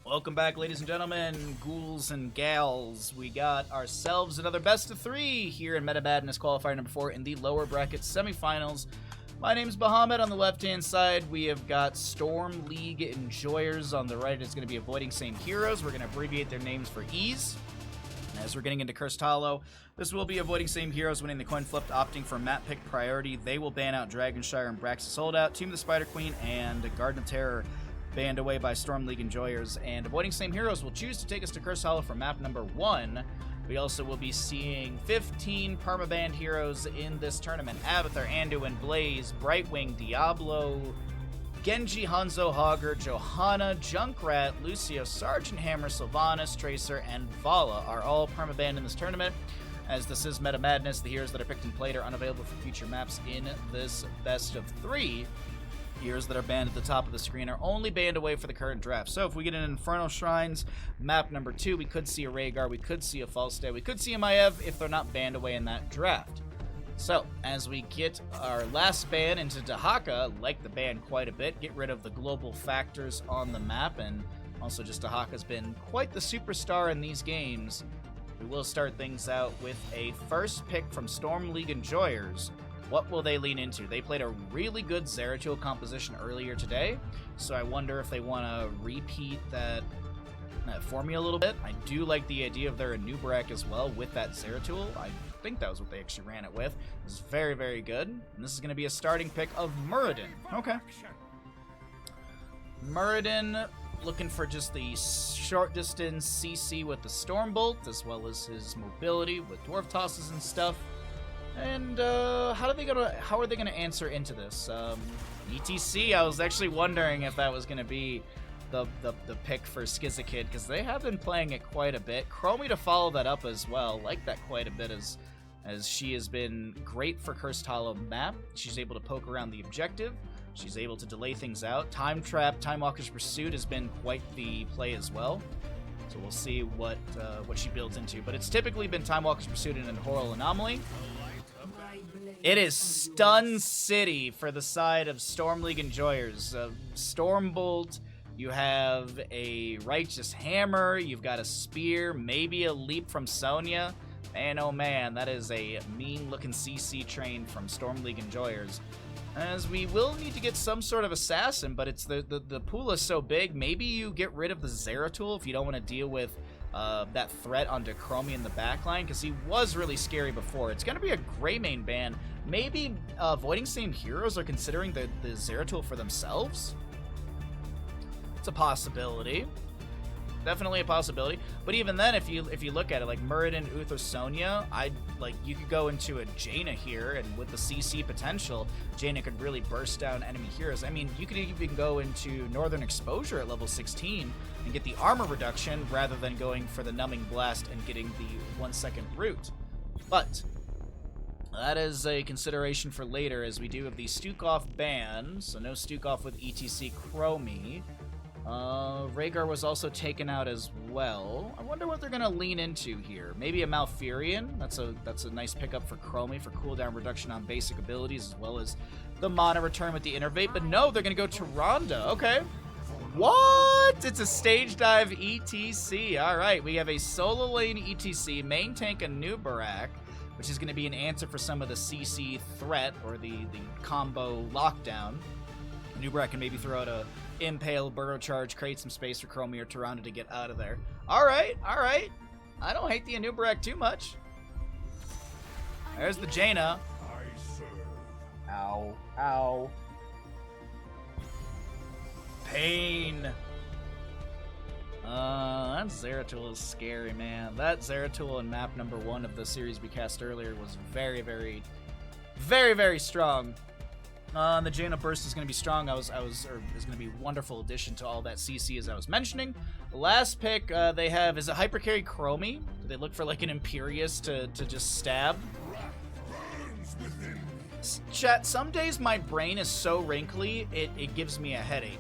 Welcome back, ladies and gentlemen, ghouls and gals. We got ourselves another best of three here in Meta Madness Qualifier number 4 in the lower bracket semifinals. My name's Bahamut. On the left-hand side, we have got Storm League Enjoyers. On the right, it's going to be Avoiding Same Heroes. We're going to abbreviate their names for ease. As we're getting into Cursed Hollow, this will be Avoiding Same Heroes winning the coin flip, opting for map pick priority. They will ban out Dragonshire and Braxis Holdout, Team of the Spider Queen, and Garden of Terror banned away by Storm League Enjoyers. And Avoiding Same Heroes will choose to take us to Cursed Hollow for map number 1. We also will be seeing 15 permabanned heroes in this tournament. Abathur, Anduin, Blaze, Brightwing, Diablo, Genji, Hanzo, Hogger, Johanna, Junkrat, Lucio, Sergeant Hammer, Sylvanas, Tracer, and Vala are all permabanned in this tournament. As this is Meta Madness, the heroes that are picked and played are unavailable for future maps in this best of 3. Heroes that are banned at the top of the screen are only banned away for the current draft. So if we get an Infernal Shrines, map number 2, we could see a Rhaegar, we could see a Falstad, we could see a Maiev if they're not banned away in that draft. So, as we get our last ban into Dahaka, like the ban quite a bit, get rid of the global factors on the map, and also just Dahaka's been quite the superstar in these games. We will start things out with a first pick from Storm League Enjoyers. What will they lean into? They played a really good Zeratul composition earlier today, so I wonder if they want to repeat that formula a little bit. I do like the idea of their Anubarak as well with that Zeratul. I think that was what they actually ran it with. It was very, very good. And this is going to be a starting pick of Muradin. Okay. Muradin looking for just the short distance CC with the Stormbolt, as well as his mobility with Dwarf Tosses and stuff. And how are they gonna answer into this? ETC, I was actually wondering if that was gonna be the pick for Skizakid, because they have been playing it quite a bit. Chromie to follow that up as well, like that quite a bit, as she has been great for Cursed Hollow map. She's able to poke around the objective. She's able to delay things out. Time Trap, Time Walker's Pursuit has been quite the play as well. So we'll see what she builds into. But it's typically been Time Walker's Pursuit and Horror Anomaly. It is Stun City for the side of Storm League Enjoyers. Stormbolt, you have a Righteous Hammer, you've got a Spear, maybe a Leap from Sonya. Man, oh man, that is a mean-looking CC train from Storm League Enjoyers. As we will need to get some sort of assassin, but it's the pool is so big, maybe you get rid of the Zeratul if you don't want to deal with that threat onto Chromie in the backline, because he was really scary before. It's going to be a gray main ban. Maybe Avoiding Same Heroes are considering the Zeratul for themselves? It's a possibility. Definitely a possibility. But even then, if you look at it, like Muradin, Uther, Sonya, you could go into a Jaina here, and with the CC potential, Jaina could really burst down enemy heroes. I mean, you could even go into Northern Exposure at level 16 and get the armor reduction rather than going for the Numbing Blast and getting the 1 second root. But that is a consideration for later, as we do have the Stukov ban, so no Stukov with ETC Chromie. Rhaegar was also taken out as well. I wonder what they're going to lean into here. Maybe a Malfurion. That's a nice pickup for Chromie for cooldown reduction on basic abilities, as well as the mana return with the Innervate. But no, they're going to go to Ronda. Okay. What? It's a stage dive ETC. All right, we have a solo lane ETC, main tank Anubarak, which is going to be an answer for some of the CC threat or the combo lockdown. Anubarak can maybe throw out a Impale, Burrow Charge, create some space for Chromie or Tyrande to get out of there. Alright, alright. I don't hate the Anubarak too much. There's the Jaina. Ow, ow. Pain. That Zeratul is scary, man. That Zeratul in map number 1 of the series we cast earlier was very, very, very, very strong. The Jaina Burst is going to be strong. Is going to be a wonderful addition to all that CC, as I was mentioning. The last pick they have is a Hypercarry Chromie. Do they look for like an Imperious to just stab? Chat, some days my brain is so wrinkly, it gives me a headache.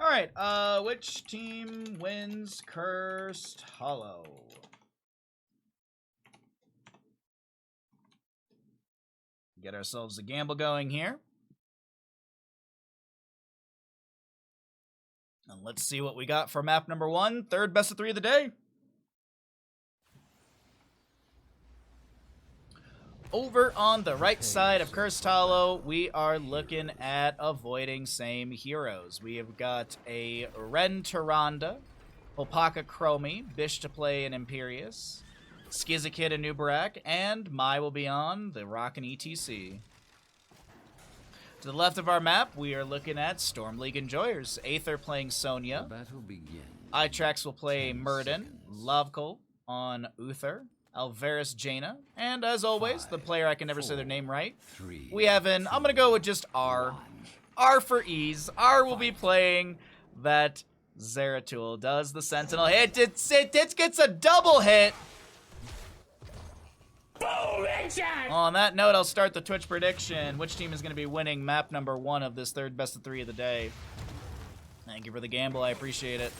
Alright, which team wins Cursed Hollow? Get ourselves a gamble going here. And let's see what we got for map number 1, third best of 3 of the day. Over on the right side of Cursed Hollow, we are looking at avoiding same heroes. We have got a Ren Tyrande, Hopaka Chromie, Bish to play an Imperius, Skizikid and Nubarak, and Mai will be on the Rock and ETC. To the left of our map, we are looking at Storm League Enjoyers. Aether playing Sonya. Itrax will play Murden. Lovekul on Uther. Alvarez Jaina. And as always, the player I can never say their name right. We have an, I'm going to go with just R. R for ease. R will be playing that Zeratul. Does the Sentinel hit? It gets a double hit. On that note, I'll start the Twitch prediction. Which team is going to be winning map number 1 of this third best of 3 of the day? Thank you for the gamble. I appreciate it.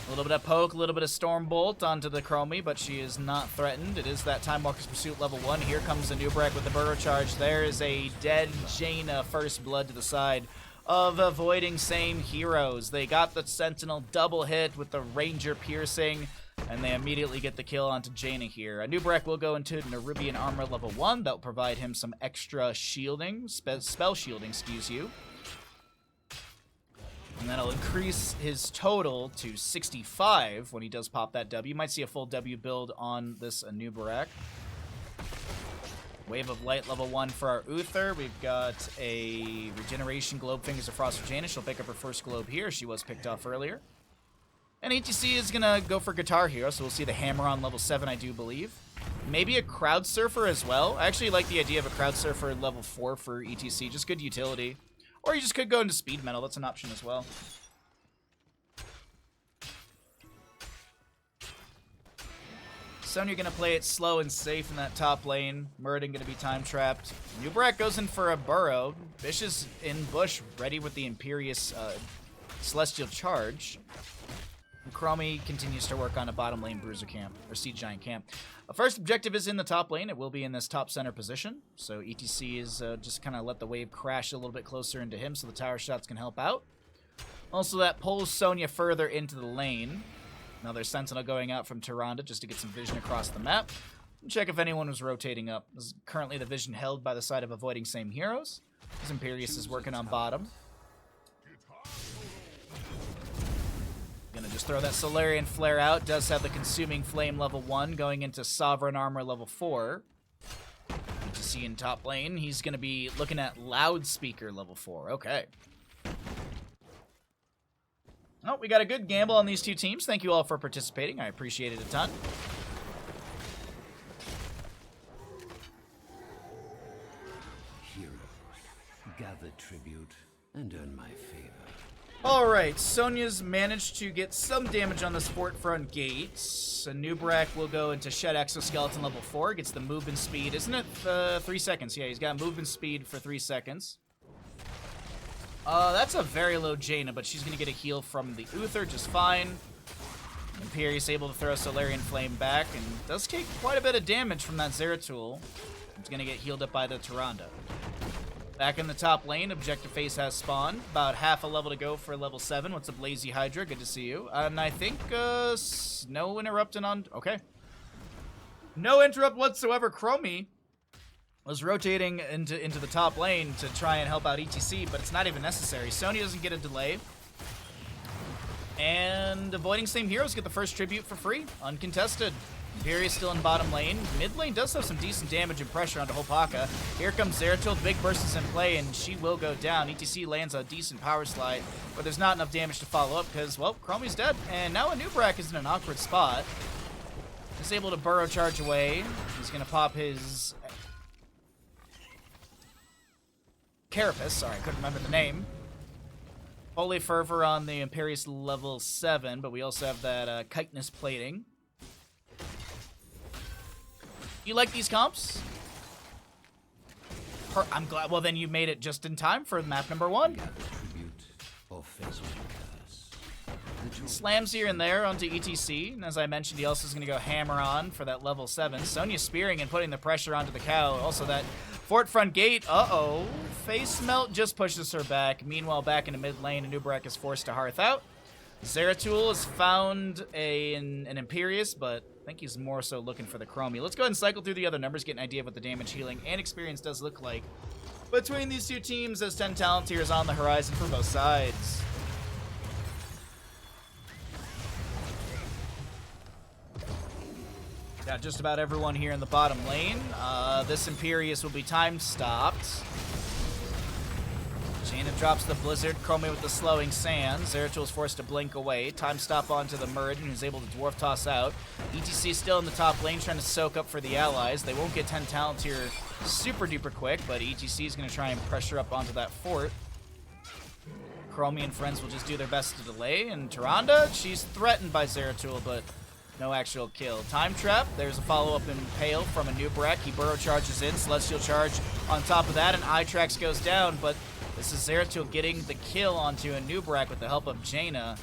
A little bit of poke, a little bit of Stormbolt onto the Chromie, but she is not threatened. It is that Time Walker's Pursuit level 1. Here comes the Nubarak with the Burrow Charge. There is a dead Jaina first blood to the side of avoiding same heroes. They got the Sentinel double hit with the Ranger piercing, and they immediately get the kill onto Jaina here. A Nubarak will go into Nerubian Armor level 1. That will provide him some extra shielding, spell shielding, excuse you. And that'll increase his total to 65 when he does pop that W. You might see a full W build on this Nubarak. Wave of Light level 1 for our Uther. We've got a Regeneration Globe Fingers of Frost for Jaina. She'll pick up her first globe here. She was picked off earlier. And ETC is going to go for Guitar Hero, so we'll see the Hammer on level 7, I do believe. Maybe a Crowd Surfer as well. I actually like the idea of a Crowd Surfer at level 4 for ETC. Just good utility. Or you just could go into Speed Metal. That's an option as well. Sonya going to play it slow and safe in that top lane. Murden going to be time trapped. Nubarak goes in for a Burrow. Bish is in bush, ready with the Imperious Celestial Charge. And Chromie continues to work on a bottom lane Bruiser camp, or Siege Giant camp. First objective is in the top lane. It will be in this top center position. So ETC is just kind of let the wave crash a little bit closer into him so the tower shots can help out. Also, that pulls Sonya further into the lane. Another Sentinel going out from Tyrande just to get some vision across the map. Check if anyone was rotating up. This is currently the vision held by the side of avoiding same heroes. This Imperius is working on bottom. Gonna just throw that Solarian Flare out. Does have the Consuming Flame level 1 going into Sovereign Armor level 4. To see in top lane, he's gonna be looking at Loudspeaker level 4. Okay. Oh, we got a good gamble on these two teams. Thank you all for participating. I appreciate it a ton. Heroes, gather tribute and earn my favor. Alright, Sonya's managed to get some damage on the Sport Front gate. So Nubarak will go into Shed Exoskeleton level 4. Gets the movement speed. Isn't it 3 seconds? Yeah, he's got movement speed for 3 seconds. That's a very low Jaina, but she's going to get a heal from the Uther just fine. Imperius able to throw Solarian Flame back and does take quite a bit of damage from that Zeratul. It's going to get healed up by the Tyrande. Back in the top lane, Objective Phase has spawned. About half a level to go for level 7. What's up, Lazy Hydra? Good to see you. And I think, no interrupting on... Okay. No interrupt whatsoever. Chromie was rotating into the top lane to try and help out ETC, but it's not even necessary. Sonya doesn't get a delay. And avoiding same heroes get the first tribute for free. Uncontested. Imperius still in bottom lane. Mid lane does have some decent damage and pressure onto Hopaka. Here comes Zeratul. Big burst is in play, and she will go down. ETC lands a decent power slide, but there's not enough damage to follow up because, well, Chromie's dead. And now a Nubarak is in an awkward spot. He's able to Burrow Charge away. He's going to pop his... Carapace. Sorry, I couldn't remember the name. Holy Fervor on the Imperius level 7, but we also have that chitinous plating. You like these comps? I'm glad. Well, then you made it just in time for map number 1. Gather tribute or face slams here and there onto ETC, and as I mentioned, he also is going to go hammer on for that level 7. Sonya spearing and putting the pressure onto the cow. Also that fort front gate, face melt just pushes her back. Meanwhile, back into mid lane, Anub'arak is forced to hearth out. Zeratul has found an Imperius, but I think he's more so looking for the Chromie. Let's go ahead and cycle through the other numbers, get an idea of what the damage, healing, and experience does look like between these two teams as 10 talent tiers on the horizon for both sides. Got just about everyone here in the bottom lane. This Imperius will be time stopped. Jaina drops the Blizzard, Chromie with the slowing sand. Zeratul is forced to blink away. Time stop onto the Muradin, who's able to dwarf toss out. ETC still in the top lane, trying to soak up for the allies. They won't get 10 talents here super duper quick, but ETC is going to try and pressure up onto that fort. Chromie and friends will just do their best to delay, and Tyrande, she's threatened by Zeratul, but no actual kill. Time trap, there's a follow-up impale from Anub'arak. He burrow charges in, Celestial Charge on top of that, and Itrax goes down, but this is Zeratul getting the kill onto Anub'arak with the help of Jaina.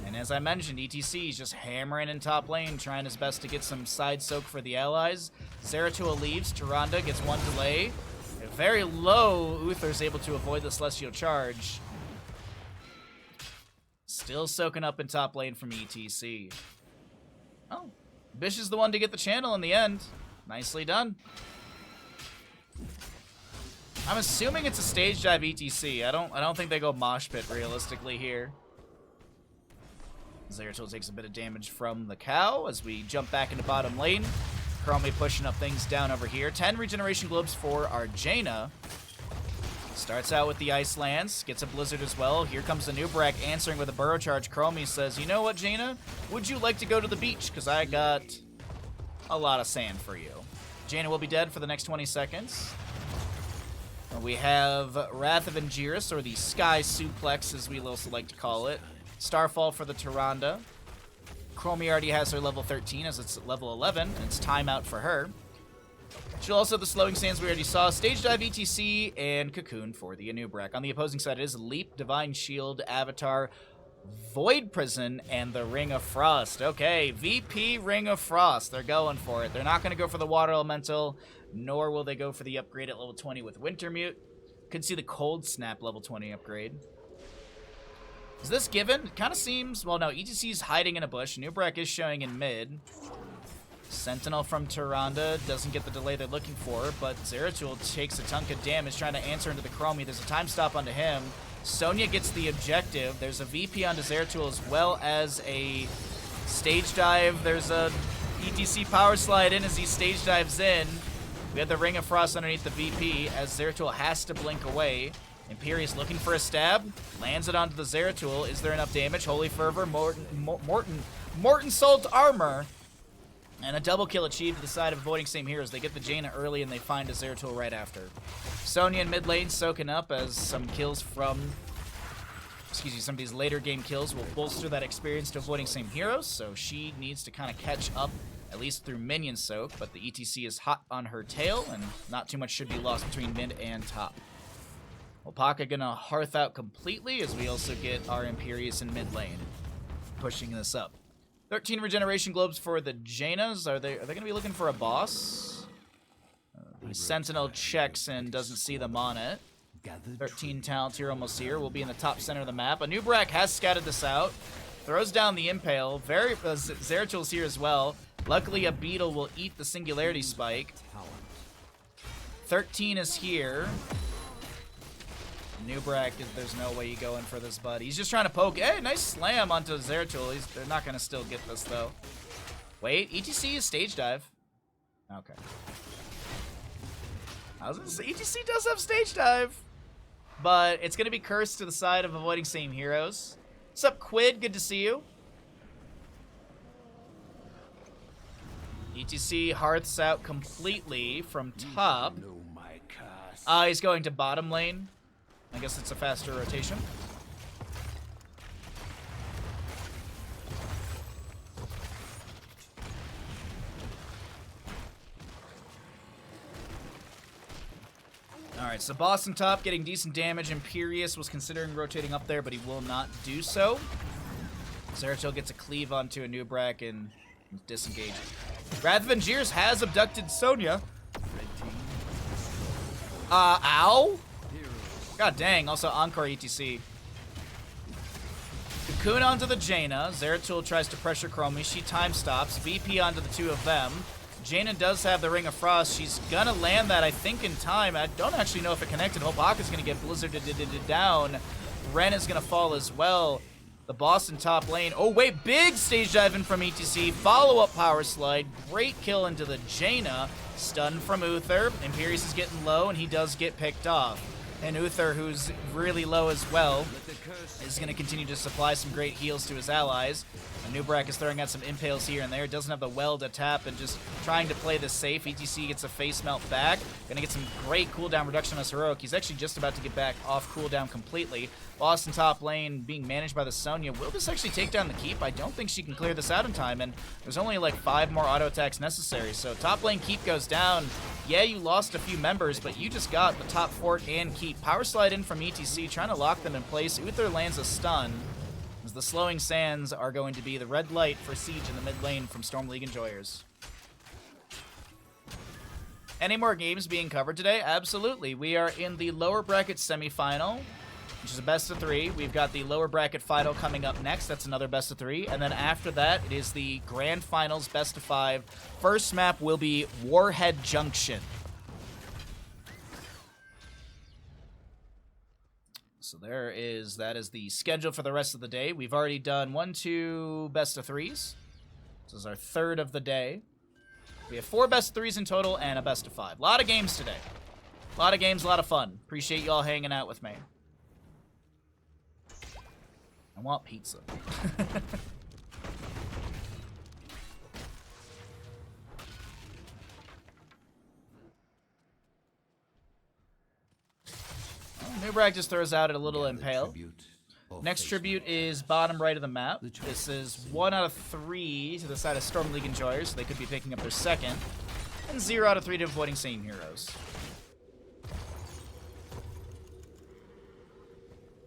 And as I mentioned, ETC is just hammering in top lane, trying his best to get some side soak for the allies. Zeratul leaves, Tyrande gets one delay. Very low, Uther's able to avoid the Celestial Charge. Still soaking up in top lane from ETC. Oh, Bish is the one to get the channel in the end. Nicely done. I'm assuming it's a stage dive ETC. I don't think they go mosh pit realistically here. Zeratul takes a bit of damage from the cow as we jump back into bottom lane. Chromie pushing up things down over here. 10 regeneration globes for our Jaina. Starts out with the Ice Lance, gets a Blizzard as well. Here comes the Anub'arak answering with a Burrow Charge. Chromie says, you know what, Jaina? Would you like to go to the beach? Because I got a lot of sand for you. Jaina will be dead for the next 20 seconds. We have Wrath of Angiris, or the Sky Suplex, as we also like to call it. Starfall for the Tyrande. Chromie already has her level 13, as it's level 11, and it's timeout for her. She'll also have the Slowing Sands we already saw, Stage Dive ETC, and Cocoon for the Anub'arak. On the opposing side, it is Leap, Divine Shield, Avatar, Void Prison, and the Ring of Frost. Okay, VP Ring of Frost. They're going for it. They're not going to go for the Water Elemental, nor will they go for the upgrade at level 20 with Wintermute. Could see the Cold Snap level 20 upgrade. Is this given? It kind of seems... Well, no, ETC's hiding in a bush. Anub'arak is showing in mid. Sentinel from Tyrande doesn't get the delay they're looking for, but Zeratul takes a chunk of damage trying to answer into the Chromie. There's a time stop onto him. Sonya gets the objective. There's a VP onto Zeratul as well as a stage dive. There's a ETC power slide in as he stage dives in. We have the Ring of Frost underneath the VP as Zeratul has to blink away. Imperius looking for a stab. Lands it onto the Zeratul. Is there enough damage? Holy Fervor, Morton Salt Armor. And a double kill achieved to the side of Avoiding Same Heroes. They get the Jaina early and they find a Zeratul right after. Sonya in mid lane soaking up as some kills from... some of these later game kills will bolster that experience to Avoiding Same Heroes. So she needs to kind of catch up, at least through minion soak. But the ETC is hot on her tail and not too much should be lost between mid and top. Opaka gonna hearth out completely as we also get our Imperius in mid lane. Pushing this up. 13 regeneration globes for the Jainas. Are they gonna be looking for a boss? The Sentinel checks and doesn't see them on it. 13 talents here, almost here. We'll be in the top center of the map. Anub'arak has scattered this out. Throws down the Impale. Zeratul's here as well. Luckily, a Beetle will eat the Singularity Spike. 13 is here. Anub'arak, there's no way you go in for this, bud. He's just trying to poke. Hey, nice slam onto Zeratul. They're not going to still get this, though. Wait, ETC is stage dive. Okay. I was gonna say, ETC does have stage dive. But it's going to be cursed to the side of Avoiding Same Heroes. What's up, Quid? Good to see you. ETC hearths out completely from top. He's going to bottom lane. I guess it's a faster rotation. Alright, so boss on top getting decent damage. Imperius was considering rotating up there, but he will not do so. Zeratul gets a cleave onto a Nubrak and disengage. Wrath of Angiers has abducted Sonya. Ow? God dang, also Encore ETC. Cocoon onto the Jaina. Zeratul tries to pressure Chromie. She time stops. VP onto the two of them. Jaina does have the Ring of Frost. She's gonna land that, I think, in time. I don't actually know if it connected. Hope Aka's gonna get blizzarded down. Ren is gonna fall as well. The boss in top lane. Oh, wait, big stage dive in from ETC. Follow-up power slide. Great kill into the Jaina. Stun from Uther. Imperius is getting low, and he does get picked off. And Uther, who's really low as well, is going to continue to supply some great heals to his allies. And Nubrak is throwing out some impales here and there. Doesn't have the well to tap and just trying to play this safe. ETC gets a face melt back. Going to get some great cooldown reduction on his heroic. He's actually just about to get back off cooldown completely. Boss in top lane being managed by the Sonya. Will this actually take down the keep? I don't think she can clear this out in time. And there's only like 5 more auto attacks necessary. So top lane keep goes down. Yeah, you lost a few members, but you just got the top fort and keep. Power slide in from ETC, trying to lock them in place. Uther lands a stun, as the slowing sands are going to be the red light for Siege in the mid lane from Storm League Enjoyers. Any more games being covered today? Absolutely. We are in the lower bracket semifinal, which is a best of 3. We've got the lower bracket final coming up next. That's another best of 3. And then after that, it is the grand finals best of 5. First map will be Warhead Junction. So that is the schedule for the rest of the day. We've already done 1, 2 best of 3s. This is our 3rd of the day. We have 4 best of 3s in total and a best of 5. A lot of games today. A lot of games, a lot of fun. Appreciate you all hanging out with me. I want pizza. Nubrak just throws out a little impale. Next tribute is bottom right of the map. This is 1 out of 3 to the side of Storm League Enjoyers, so they could be picking up their second. And 0 out of 3 to avoiding Sane Heroes.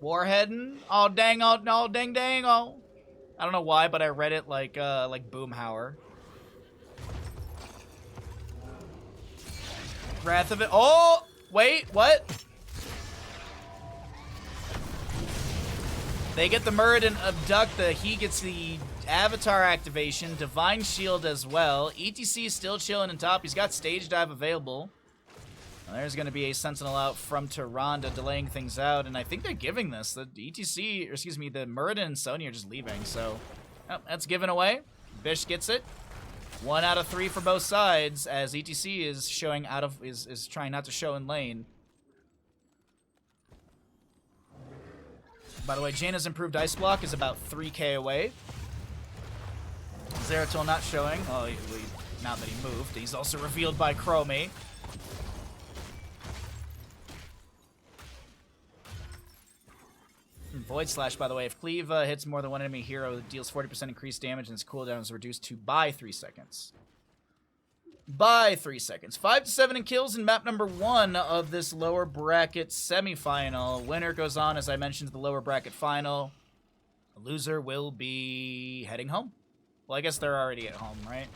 Warheadin'? Oh dang, oh dang dang, oh. I don't know why, but I read it like Boomhauer. Wrath of it. Oh! Wait, what? They get the Muradin abduct, he gets the Avatar activation, Divine Shield as well. ETC is still chilling on top. He's got Stage Dive available. Now, there's going to be a Sentinel out from Tyrande delaying things out, and I think they're giving this. The ETC, or excuse me, the Muradin and Sonya are just leaving, so that's given away. Bish gets it. 1 out of 3 for both sides, as ETC is showing out of is trying not to show in lane. By the way, Jaina's improved ice block is about 3k away. Zeratul not showing. Oh, now that he moved. He's also revealed by Chromie. Void Slash, by the way, if Cleave hits more than one enemy hero, it deals 40% increased damage and its cooldown is reduced to by 3 seconds. By 3 seconds. 5 to 7 in kills in map number 1 of this lower bracket semifinal. Winner goes on, as I mentioned, to the lower bracket final. The loser will be heading home. Well, I guess they're already at home, right?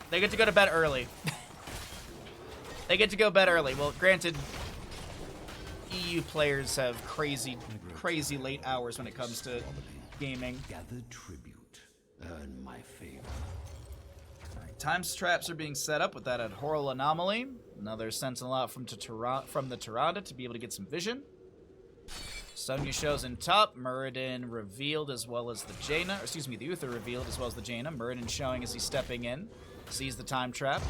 They get to go to bed early. They get to go bed early. Well, granted, EU players have crazy late hours when it comes to gaming. Gather tribute. Earn my favor. Time traps are being set up with that Horror Anomaly. Another Sentinel out from the Tyrande to be able to get some vision. Sonya shows in top. Muradin revealed as well as the Jaina. Or excuse me, the Uther revealed as well as the Jaina. Muradin showing as he's stepping in. Sees the time trap.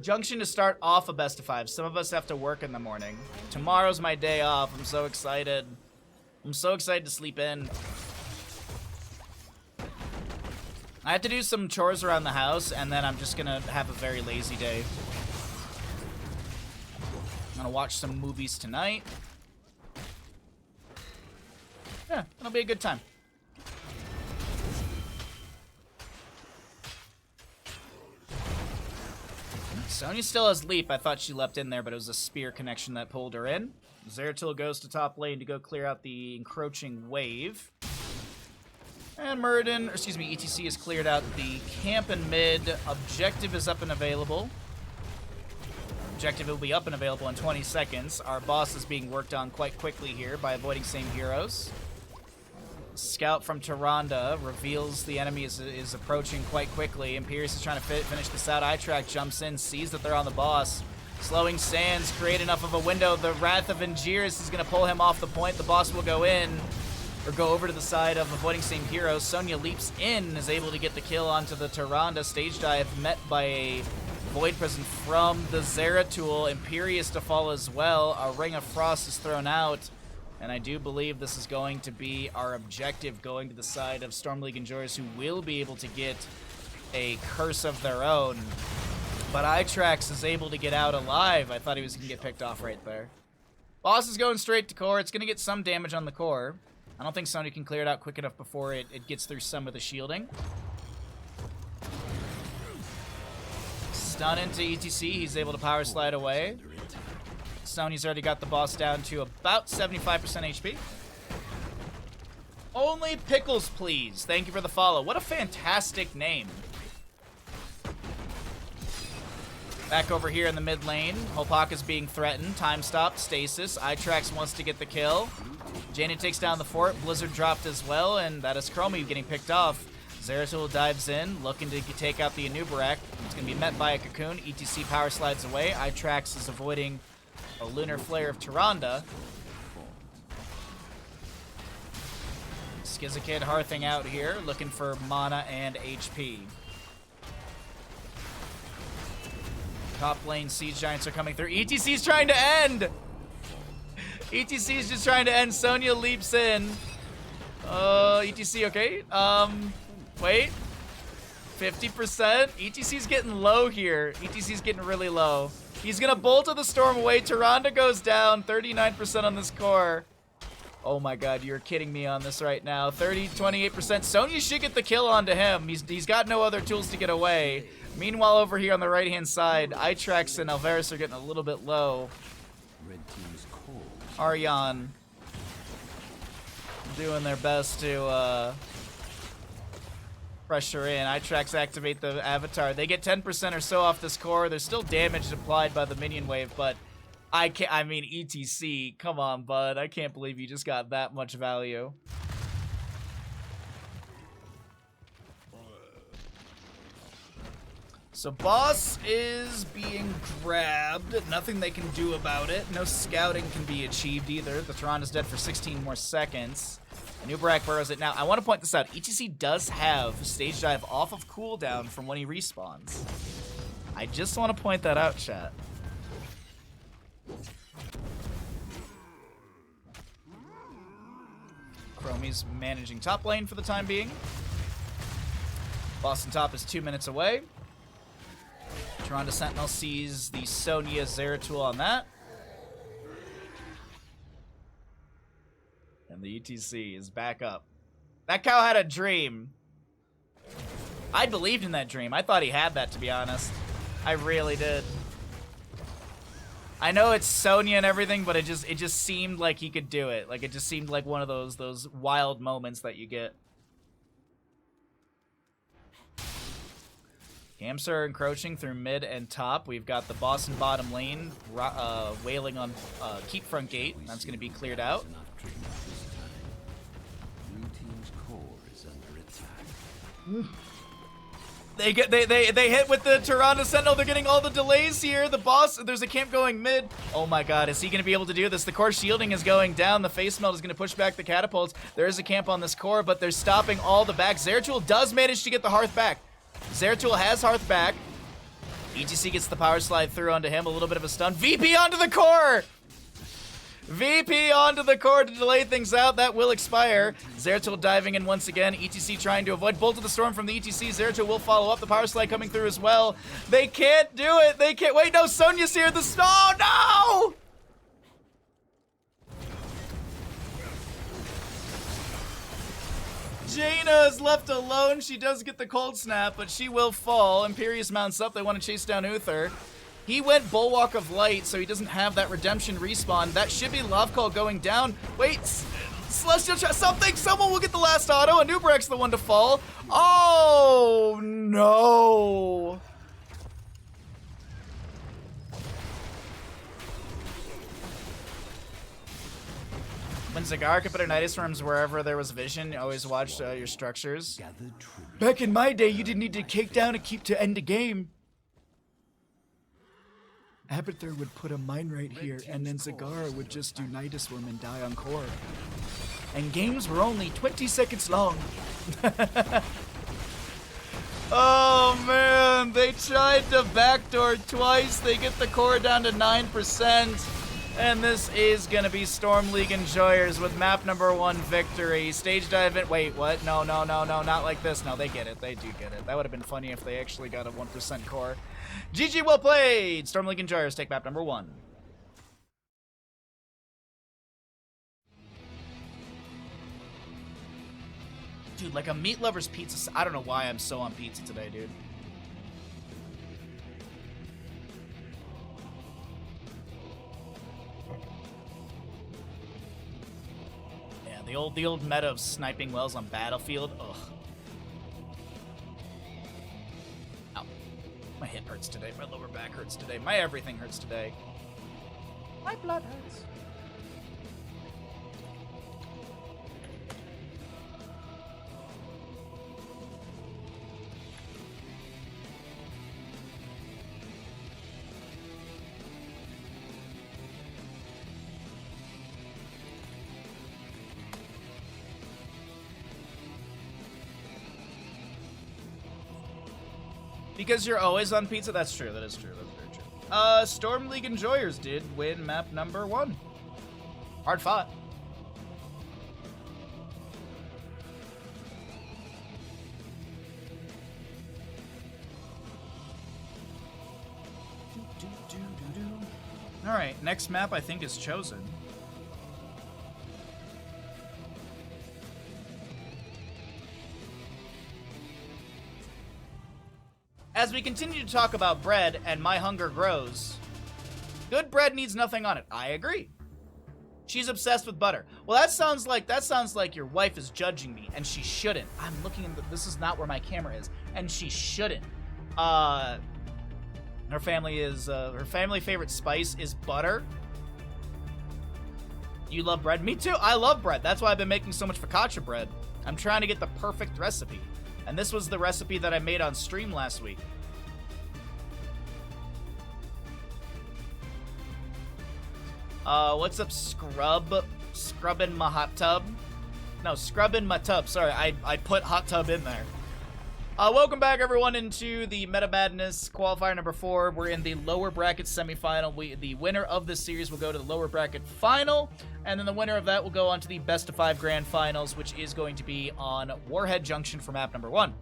Junction to start off a best of 5. Some of us have to work in the morning. Tomorrow's my day off. I'm so excited. I'm so excited to sleep in. I have to do some chores around the house, and then I'm just gonna have a very lazy day. I'm gonna watch some movies tonight. Yeah, it'll be a good time. Sonya still has leap. I thought she leapt in there, but it was a spear connection that pulled her in. Zeratul goes to top lane to go clear out the encroaching wave. And Muradin, or excuse me, ETC has cleared out the camp in mid. Objective is up and available. Objective will be up and available in 20 seconds. Our boss is being worked on quite quickly here by avoiding same heroes. Scout from Tyrande reveals the enemy is approaching quite quickly. Imperius is trying to finish this out. iTrack jumps in, sees that they're on the boss. Slowing Sands, create enough of a window. The Wrath of Angiers is going to pull him off the point. The boss will go in, or go over to the side of avoiding same heroes. Sonya leaps in, is able to get the kill onto the Tyrande. Stage dive met by a Void Prison from the Zeratul. Imperius to fall as well. A Ring of Frost is thrown out. And I do believe this is going to be our objective, going to the side of Storm League Enjoyers, who will be able to get a curse of their own. But iTrax is able to get out alive. I thought he was going to get picked off right there. Boss is going straight to core. It's going to get some damage on the core. I don't think Sony can clear it out quick enough before it gets through some of the shielding. Stun into ETC. He's able to power slide away. Sony's already got the boss down to about 75% HP. Only Pickles, please. Thank you for the follow. What a fantastic name. Back over here in the mid lane. Hopaka's being threatened. Time stop. Stasis. iTrax wants to get the kill. Jaina takes down the fort. Blizzard dropped as well, and that is Chromie getting picked off. Zeratul dives in, looking to take out the Anubarak. It's going to be met by a Cocoon. ETC power slides away. iTrax is avoiding a Lunar Flare of Tyrande. Skizakid hearthing out here, looking for mana and HP. Top lane Siege Giants are coming through. ETC's trying to end! ETC's just trying to end. Sonya leaps in. ETC, okay. Wait. 50%. ETC's getting low here. ETC's getting really low. He's gonna bolt of the storm away. Tyrande goes down. 39% on this core. Oh my god, you're kidding me on this right now. 28%. Sonya should get the kill onto him. He's got no other tools to get away. Meanwhile, over here on the right-hand side, iTrax and Alvarez are getting a little bit low. Aryan doing their best to pressure in. iTrax activate the avatar. They get 10% or so off this core. There's still damage applied by the minion wave, but I mean, ETC, come on, bud. I can't believe you just got that much value. So boss is being grabbed. Nothing they can do about it. No scouting can be achieved either. The Tyrande is dead for 16 more seconds. Anubarak burrows it now. I want to point this out. ETC does have stage dive off of cooldown from when he respawns. I just want to point that out, chat. Chromie's managing top lane for the time being. Boston top is 2 minutes away. Tyrande Sentinel sees the Sonya Zeratul on that. And the ETC is back up. That cow had a dream. I believed in that dream. I thought he had that, to be honest. I really did. I know it's Sonya and everything, but it just seemed like he could do it. Like, it just seemed like one of those wild moments that you get. Camps are encroaching through mid and top. We've got the boss and bottom lane wailing on keep front gate. That's going to be cleared out. They hit with the Tyrande Sentinel. They're getting all the delays here. The boss, there's a camp going mid. Oh my god, is he going to be able to do this? The core shielding is going down. The face melt is going to push back the catapults. There is a camp on this core, but they're stopping all the back. Zeratul does manage to get the Hearth back. Zeratul has Hearth back. ETC gets the power slide through onto him. A little bit of a stun. VP onto the core! VP onto the core to delay things out. That will expire. Zeratul diving in once again. ETC trying to avoid Bolt of the Storm from the ETC. Zeratul will follow up. The power slide coming through as well. They can't do it. They can't. Wait, no. Sonya's here. Oh, no! Jaina is left alone. She does get the cold snap, but she will fall. Imperius mounts up. They want to chase down Uther. He went Bulwark of Light, so he doesn't have that redemption respawn. That should be Love Call going down. Wait, Celestial something! Someone will get the last auto, and Nubrek's the one to fall. Oh, no. When Zagar could put Ignitus Worms wherever there was vision, always watch your structures. Back in my day, you didn't need to kick down and keep to end the game. Abathur would put a mine right here, and then Zagara would just do Nidus Worm and die on core. And games were only 20 seconds long. Oh man, they tried to backdoor twice. They get the core down to 9%. And this is gonna be Storm League Enjoyers with map number 1 victory. Stage dive in. Wait, what? No, not like this. No, they get it. They do get it. That would have been funny if they actually got a 1% core. GG, well played! Storm League Enjoyers take map number 1. Dude, like a meat lover's pizza. I don't know why I'm so on pizza today, dude. Yeah, the old meta of sniping wells on Battlefield. Ugh. Ow. My hip hurts today. My lower back hurts today. My everything hurts today. My blood hurts. Because you're always on pizza? That's true. That is true. That's very true. Storm League Enjoyers did win map number 1. Hard fought. Alright, next map I think is chosen. As we continue to talk about bread and my hunger grows, good bread needs nothing on it. I agree. She's obsessed with butter. Well, that sounds like your wife is judging me, and she shouldn't. I'm looking in this is not where my camera is, and she shouldn't. Her family favorite spice is butter. You love bread? Me too. I love bread. That's why I've been making so much focaccia bread. I'm trying to get the perfect recipe. And this was the recipe that I made on stream last week. What's up, Scrubbing my hot tub? No, scrubbing my tub. Sorry, I put hot tub in there. Welcome back, everyone, into the Meta Madness qualifier number 4. We're in the lower bracket semifinal. The winner of this series will go to the lower bracket final, and then the winner of that will go on to the best of 5 grand finals, which is going to be on Warhead Junction for map number 1.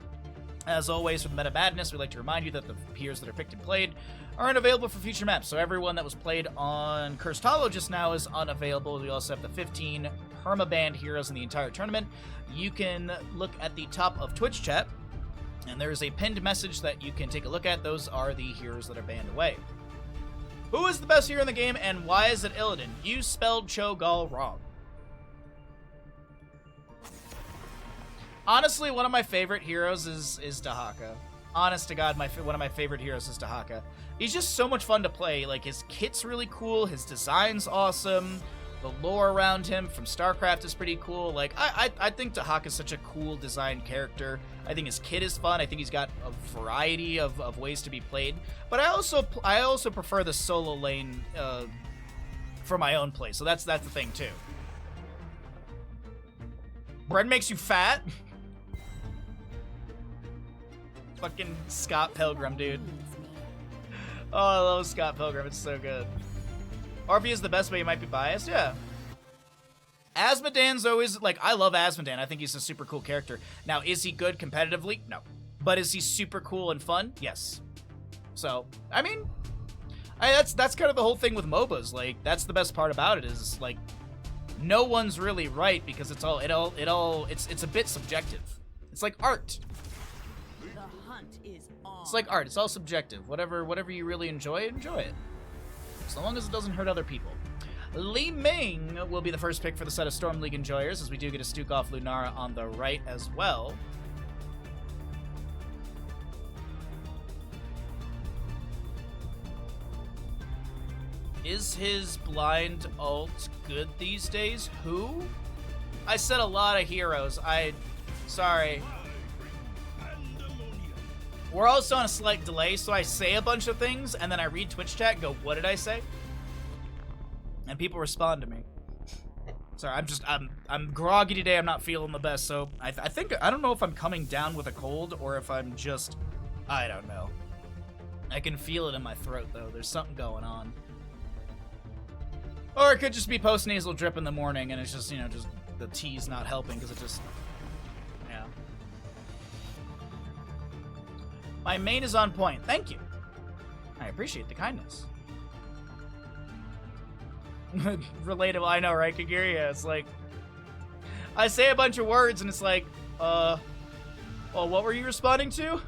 As always, with Meta Madness, we'd like to remind you that the heroes that are picked and played aren't available for future maps. So everyone that was played on Cursed Hollow just now is unavailable. We also have the 15 perma-banned heroes in the entire tournament. You can look at the top of Twitch chat, and there's a pinned message that you can take a look at. Those are the heroes that are banned away. Who is the best hero in the game, and why is it Illidan? You spelled Cho'Gall wrong. Honestly, one of my favorite heroes is Dahaka. Honest to God, one of my favorite heroes is Dahaka. He's just so much fun to play. Like, his kit's really cool, his design's awesome, the lore around him from StarCraft is pretty cool. Like, I think Dahaka's such a cool designed character. I think his kit is fun. I think he's got a variety of ways to be played. But I also prefer the solo lane for my own play. So that's the thing too. Bread makes you fat. Fucking Scott Pilgrim, dude. Oh, I love Scott Pilgrim. It's so good. RP is the best, but you might be biased. Yeah. Asmodan's always, like, I love Asmodan. I think he's a super cool character. Now, is he good competitively? No. But is he super cool and fun? Yes. So, I mean, that's kind of the whole thing with MOBAs. Like, that's the best part about it is, like, no one's really right because it's a bit subjective. It's like art. hunt is on. It's like art. It's all subjective. Whatever you really enjoy, enjoy it. So long as it doesn't hurt other people. Li Ming will be the first pick for the set of Storm League enjoyers, as we do get a Stukov Lunara on the right as well. Is his blind ult good these days? Who? I said a lot of heroes. Sorry. We're also on a slight delay, so I say a bunch of things, and then I read Twitch chat and go, what did I say? And people respond to me. Sorry, I'm groggy today. I'm not feeling the best, so I don't know if I'm coming down with a cold or if I'm just, I don't know. I can feel it in my throat, though. There's something going on. Or it could just be post-nasal drip in the morning, and it's just, just the tea's not helping, because it just, yeah. My main is on point. Thank you. I appreciate the kindness. Relatable, I know, right, Kagiri? Yeah, it's like, I say a bunch of words, and it's like, well, what were you responding to?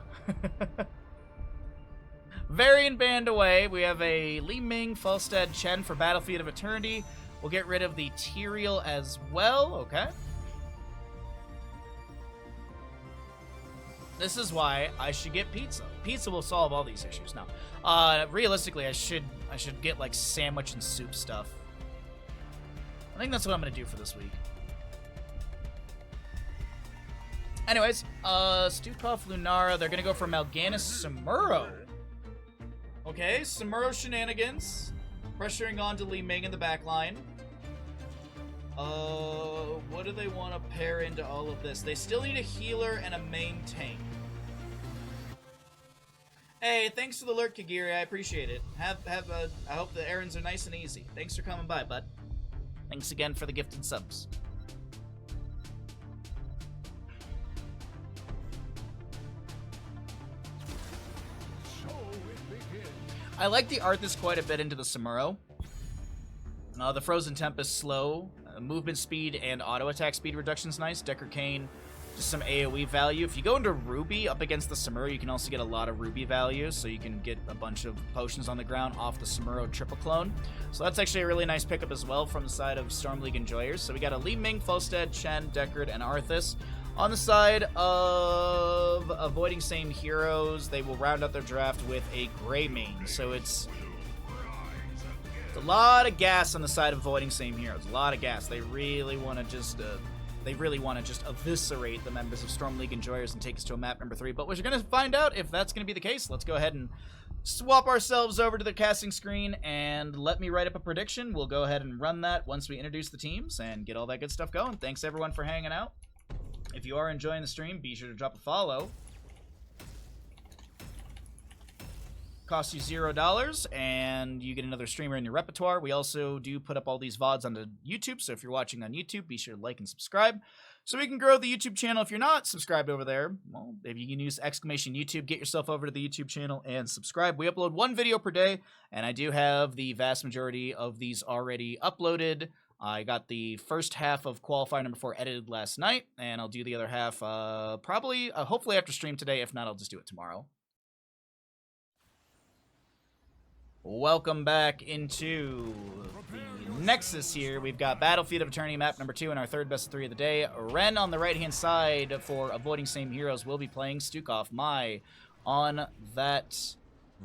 Variant banned away. We have a Li Ming, Falstad, Chen for Battlefield of Eternity. We'll get rid of the Tyrael as well. Okay. This is why I should get pizza. Pizza will solve all these issues. Now, realistically, I should get like sandwich and soup stuff. I think that's what I'm gonna do for this week. Anyways, Stukov Lunara. They're gonna go for Mal'Ganis Samuro. Okay, Samuro shenanigans. Pressuring on to Li Ming in the back line. What do they want to pair into all of this? They still need a healer and a main tank. Hey, thanks for the alert, Kagiri. I appreciate it. I hope the errands are nice and easy. Thanks for coming by, bud. Thanks again for the gifted subs. I like the Arthas quite a bit into the Samuro. The Frozen Tempest slow. Movement speed and auto attack speed reduction's nice. Decker Kane, just some AoE value. If you go into Ruby up against the Samuro, you can also get a lot of Ruby value, so you can get a bunch of potions on the ground off the Samuro triple clone. So that's actually a really nice pickup as well from the side of Storm League enjoyers. So we got a Li Ming, Falstad, Chen, Deckard, and Arthas. On the side of avoiding same heroes, they will round out their draft with a Grey main. So it's a lot of gas on the side of avoiding same heroes. A lot of gas. They really want to just eviscerate the members of Storm League enjoyers and take us to a map number 3. But we're going to find out if that's going to be the case. Let's go ahead and swap ourselves over to the casting screen and let me write up a prediction. We'll go ahead and run that once we introduce the teams and get all that good stuff going. Thanks everyone for hanging out. If you are enjoying the stream, be sure to drop a follow. Costs you $0, and you get another streamer in your repertoire. We also do put up all these VODs onto YouTube, so if you're watching on YouTube, be sure to like and subscribe so we can grow the YouTube channel. If you're not subscribed over there, well, if you can use !YouTube, get yourself over to the YouTube channel and subscribe. We upload 1 video per day, and I do have the vast majority of these already uploaded. I got the first half of Qualifier number 4 edited last night, and I'll do the other half hopefully after stream today. If not, I'll just do it tomorrow. Welcome back into the Nexus here. We've got Battlefield of Eternity map number 2 in our third best of 3 of the day. Ren on the right-hand side for avoiding same heroes will be playing Stukov. Mai on that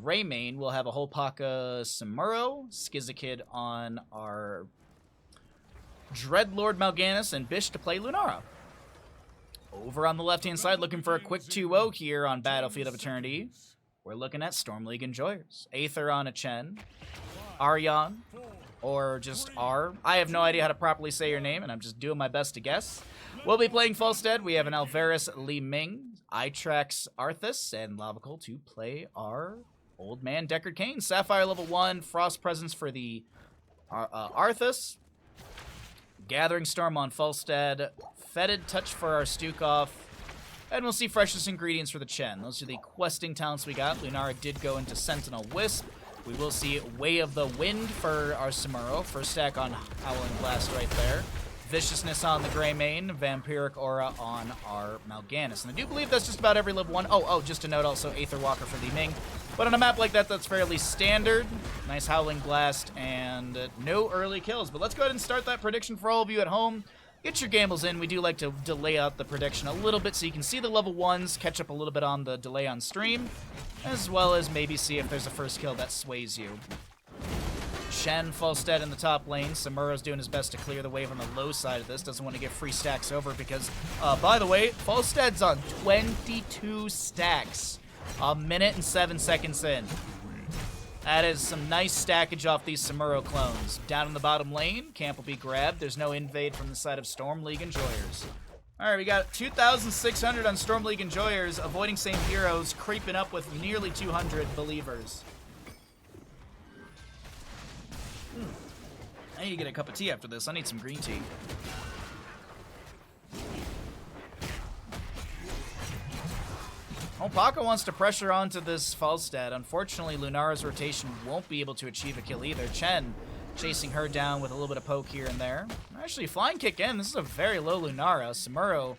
Ray main. We'll have a whole Paka Samuro, Skizakid on our Dreadlord Mal'Ganis, and Bish to play Lunara. Over on the left-hand side, looking for a quick 2-0 here on Battlefield of Eternity. We're looking at Storm League enjoyers. Aether on a Chen, Aryan, or just R. I have no idea how to properly say your name, and I'm just doing my best to guess. We'll be playing Falstad. We have an Alvarez Li Ming, Itrax Arthas, and Lavacal to play our old man Deckard Kane. Sapphire level 1, Frost Presence for the Arthas. Gathering Storm on Falstad, Fetid Touch for our Stukov, and we'll see Freshness Ingredients for the Chen. Those are the questing talents we got. Lunara did go into Sentinel Wisp. We will see Way of the Wind for our Samuro. First stack on Howling Blast right there. Viciousness on the Greymane, Vampiric Aura on our Mal'Ganis. And I do believe that's just about every level 1. Oh, just a note also, Aether Walker for Li Ming. But on a map like that, that's fairly standard. Nice Howling Blast and no early kills. But let's go ahead and start that prediction for all of you at home. Get your gambles in. We do like to delay out the prediction a little bit so you can see the level 1s, catch up a little bit on the delay on stream, as well as maybe see if there's a first kill that sways you. Shen, Falstead in the top lane. Samuro's doing his best to clear the wave on the low side of this. Doesn't want to get free stacks over because, by the way, Falstead's on 22 stacks. A minute and 7 seconds in. That is some nice stackage off these Samuro clones. Down in the bottom lane, camp will be grabbed. There's no invade from the side of Storm League Enjoyers. Alright, we got 2,600 on Storm League Enjoyers, avoiding same heroes, creeping up with nearly 200 believers. I need to get a cup of tea after this. I need some green tea. Oh, Paco wants to pressure onto this Falstad. Unfortunately, Lunara's rotation won't be able to achieve a kill either. Chen chasing her down with a little bit of poke here and there. Actually, flying kick in. This is a very low Lunara. Samuro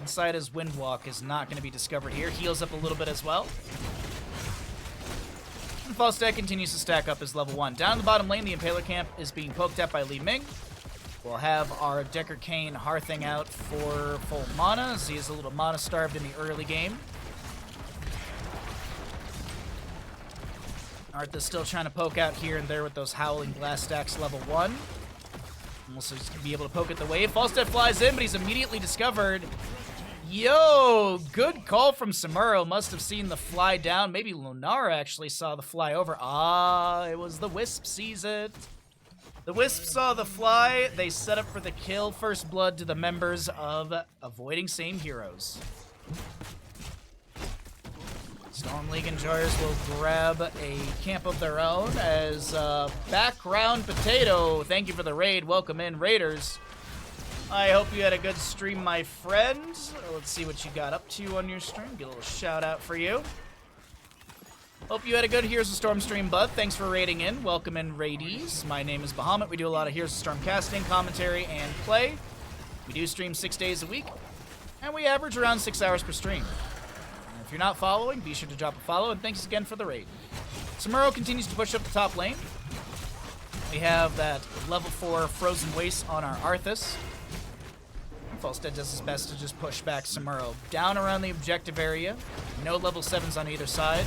inside his Windwalk is not going to be discovered here. Heals up a little bit as well. And Falstad continues to stack up his level 1. Down in the bottom lane, the Impaler camp is being poked at by Li Ming. We'll have our Decker Kane hearthing out for full mana, as he is a little mana starved in the early game. Artha's still trying to poke out here and there with those Howling Blast stacks level 1. Also just gonna be able to poke at the wave. Falstad flies in, but he's immediately discovered. Yo, good call from Samuro. Must have seen the fly down. Maybe Lunara actually saw the fly over. Ah, it was the Wisp sees it. The Wisp saw the fly. They set up for the kill. First blood to the members of Avoiding Same Heroes. Storm League Enjoyers will grab a camp of their own as Background Potato. Thank you for the raid. Welcome in, Raiders. I hope you had a good stream, my friend. Let's see what you got up to on your stream. Get a little shout out for you. Hope you had a good Heroes of Storm stream, bud. Thanks for raiding in. Welcome in, raidees. My name is Bahamut. We do a lot of Heroes of Storm casting, commentary, and play. We do stream 6 days a week, and we average around 6 hours per stream. And if you're not following, be sure to drop a follow, and thanks again for the raid. Samuro continues to push up the top lane. We have that level 4 Frozen Waste on our Arthas. Falstad does his best to just push back Samuro. Down around the objective area. No level 7s on either side.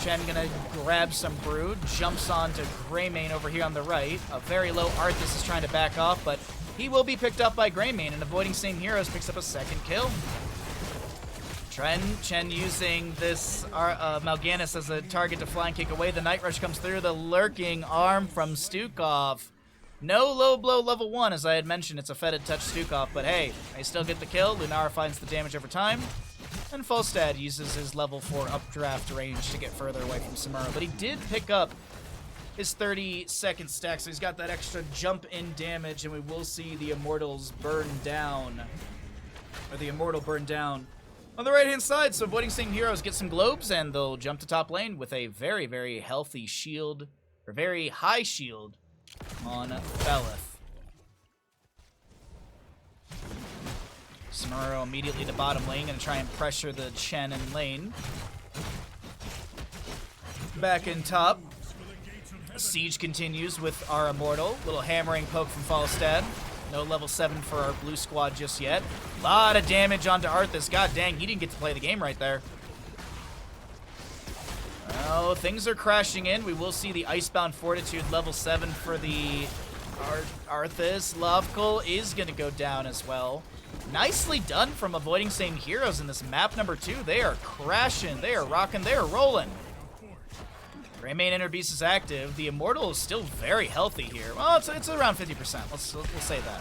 Chen gonna grab some Brood, jumps onto Greymane over here on the right. A very low Arthas is trying to back off, but he will be picked up by Greymane, and Avoiding Same Heroes picks up a second kill. Chen using this Mal'Ganis as a target to fly and kick away. The Night Rush comes through, the lurking arm from Stukov. No low blow level 1, as I had mentioned, it's a fetid touch Stukov, but hey, I still get the kill. Lunara finds the damage over time. And Falstad uses his level 4 updraft range to get further away from Samuro. But he did pick up his 30-second stack, so he's got that extra jump in damage, and we will see the Immortals burn down. Or the Immortal burn down on the right-hand side. So Avoiding Same Heroes get some globes, and they'll jump to top lane with a very, very healthy shield, or very high shield on Belith. Samuro immediately to bottom lane, gonna try and pressure the Chen in lane. Back in top. Siege continues with our Immortal. Little hammering poke from Falstad. No level 7 for our blue squad just yet. A lot of damage onto Arthas. God dang, he didn't get to play the game right there. Oh, things are crashing in. We will see the Icebound Fortitude level 7 for the Arthas. Lovekull is going to go down as well. Nicely done from Avoiding Same Heroes in this map number 2. They are crashing. They are rocking. They are rolling. Greymane Inner Beast is active. The Immortal is still very healthy here. Well, it's around 50%. We'll say that.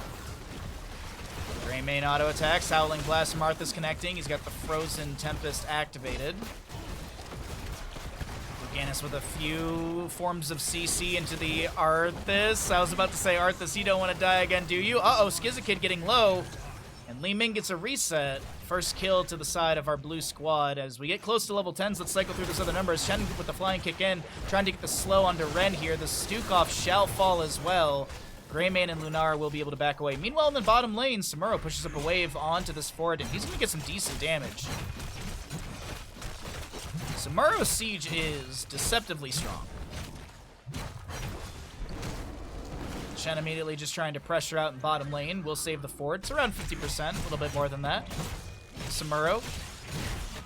Greymane auto attacks. Howling Blast from Arthas connecting. He's got the Frozen Tempest activated. Mal'Ganis with a few forms of CC into the Arthas. I was about to say, Arthas, you don't want to die again, do you? Uh-oh, Skizikid getting low. And Li Ming gets a reset. First kill to the side of our blue squad. As we get close to level 10s, let's cycle through those other numbers. Shen with the flying kick in, trying to get the slow onto Ren here. The Stukov shall fall as well. Greymane and Lunara will be able to back away. Meanwhile, in the bottom lane, Samuro pushes up a wave onto this fort, and he's going to get some decent damage. Samuro's siege is deceptively strong. Shen immediately just trying to pressure out in bottom lane. Will save the fort. It's around 50%, a little bit more than that. Samuro